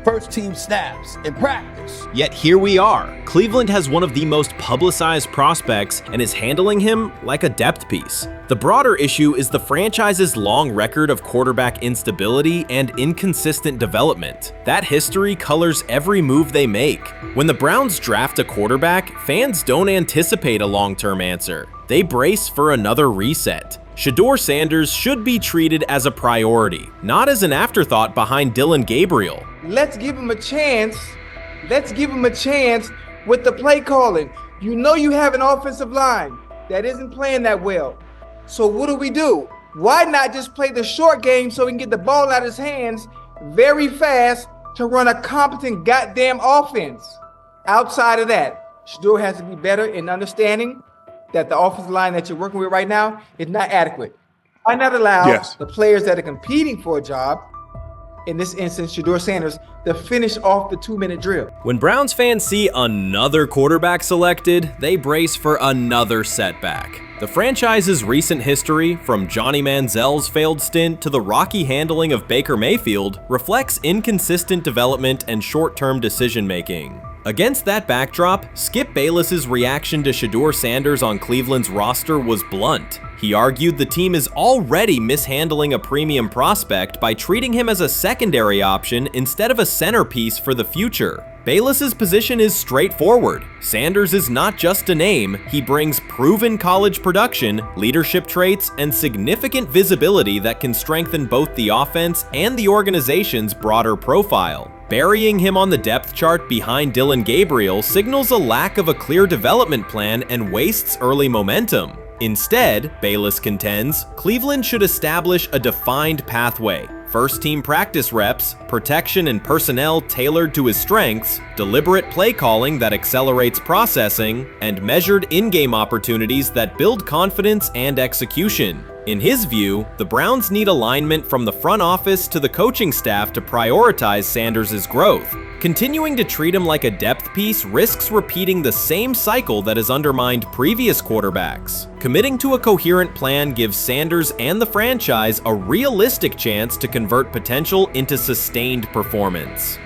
first team snaps in practice. Yet here we are. Cleveland has one of the most publicized prospects and is handling him like a depth piece. The broader issue is the franchise's long record of quarterback instability and inconsistent development. That history colors every move they make. When the Browns draft a quarterback, fans don't anticipate a long-term answer. They brace for another reset. Shedeur Sanders should be treated as a priority, not as an afterthought behind Dillon Gabriel. Let's give him a chance. Let's give him a chance with the play calling. You know you have an offensive line. that isn't playing that well. So what do? Why not just play the short game so he can get the ball out of his hands very fast to run a competent goddamn offense? Outside of that, Shedeur has to be better in understanding that the offensive line that you're working with right now is not adequate. Why not allow the players that are competing for a job, in this instance, Shedeur Sanders, to finish off the 2-minute drill? When Browns fans see another quarterback selected, they brace for another setback. The franchise's recent history, from Johnny Manziel's failed stint to the rocky handling of Baker Mayfield, reflects inconsistent development and short-term decision-making. Against that backdrop, Skip Bayless's reaction to Shedeur Sanders on Cleveland's roster was blunt. He argued the team is already mishandling a premium prospect by treating him as a secondary option instead of a centerpiece for the future. Bayless's position is straightforward. Sanders is not just a name, he brings proven college production, leadership traits, and significant visibility that can strengthen both the offense and the organization's broader profile. Burying him on the depth chart behind Dillon Gabriel signals a lack of a clear development plan and wastes early momentum. Instead, Bayless contends, Cleveland should establish a defined pathway. First-team practice reps, protection and personnel tailored to his strengths, deliberate play calling that accelerates processing, and measured in-game opportunities that build confidence and execution. In his view, the Browns need alignment from the front office to the coaching staff to prioritize Sanders' growth. Continuing to treat him like a depth piece risks repeating the same cycle that has undermined previous quarterbacks. Committing to a coherent plan gives Sanders and the franchise a realistic chance to convert potential into sustained performance.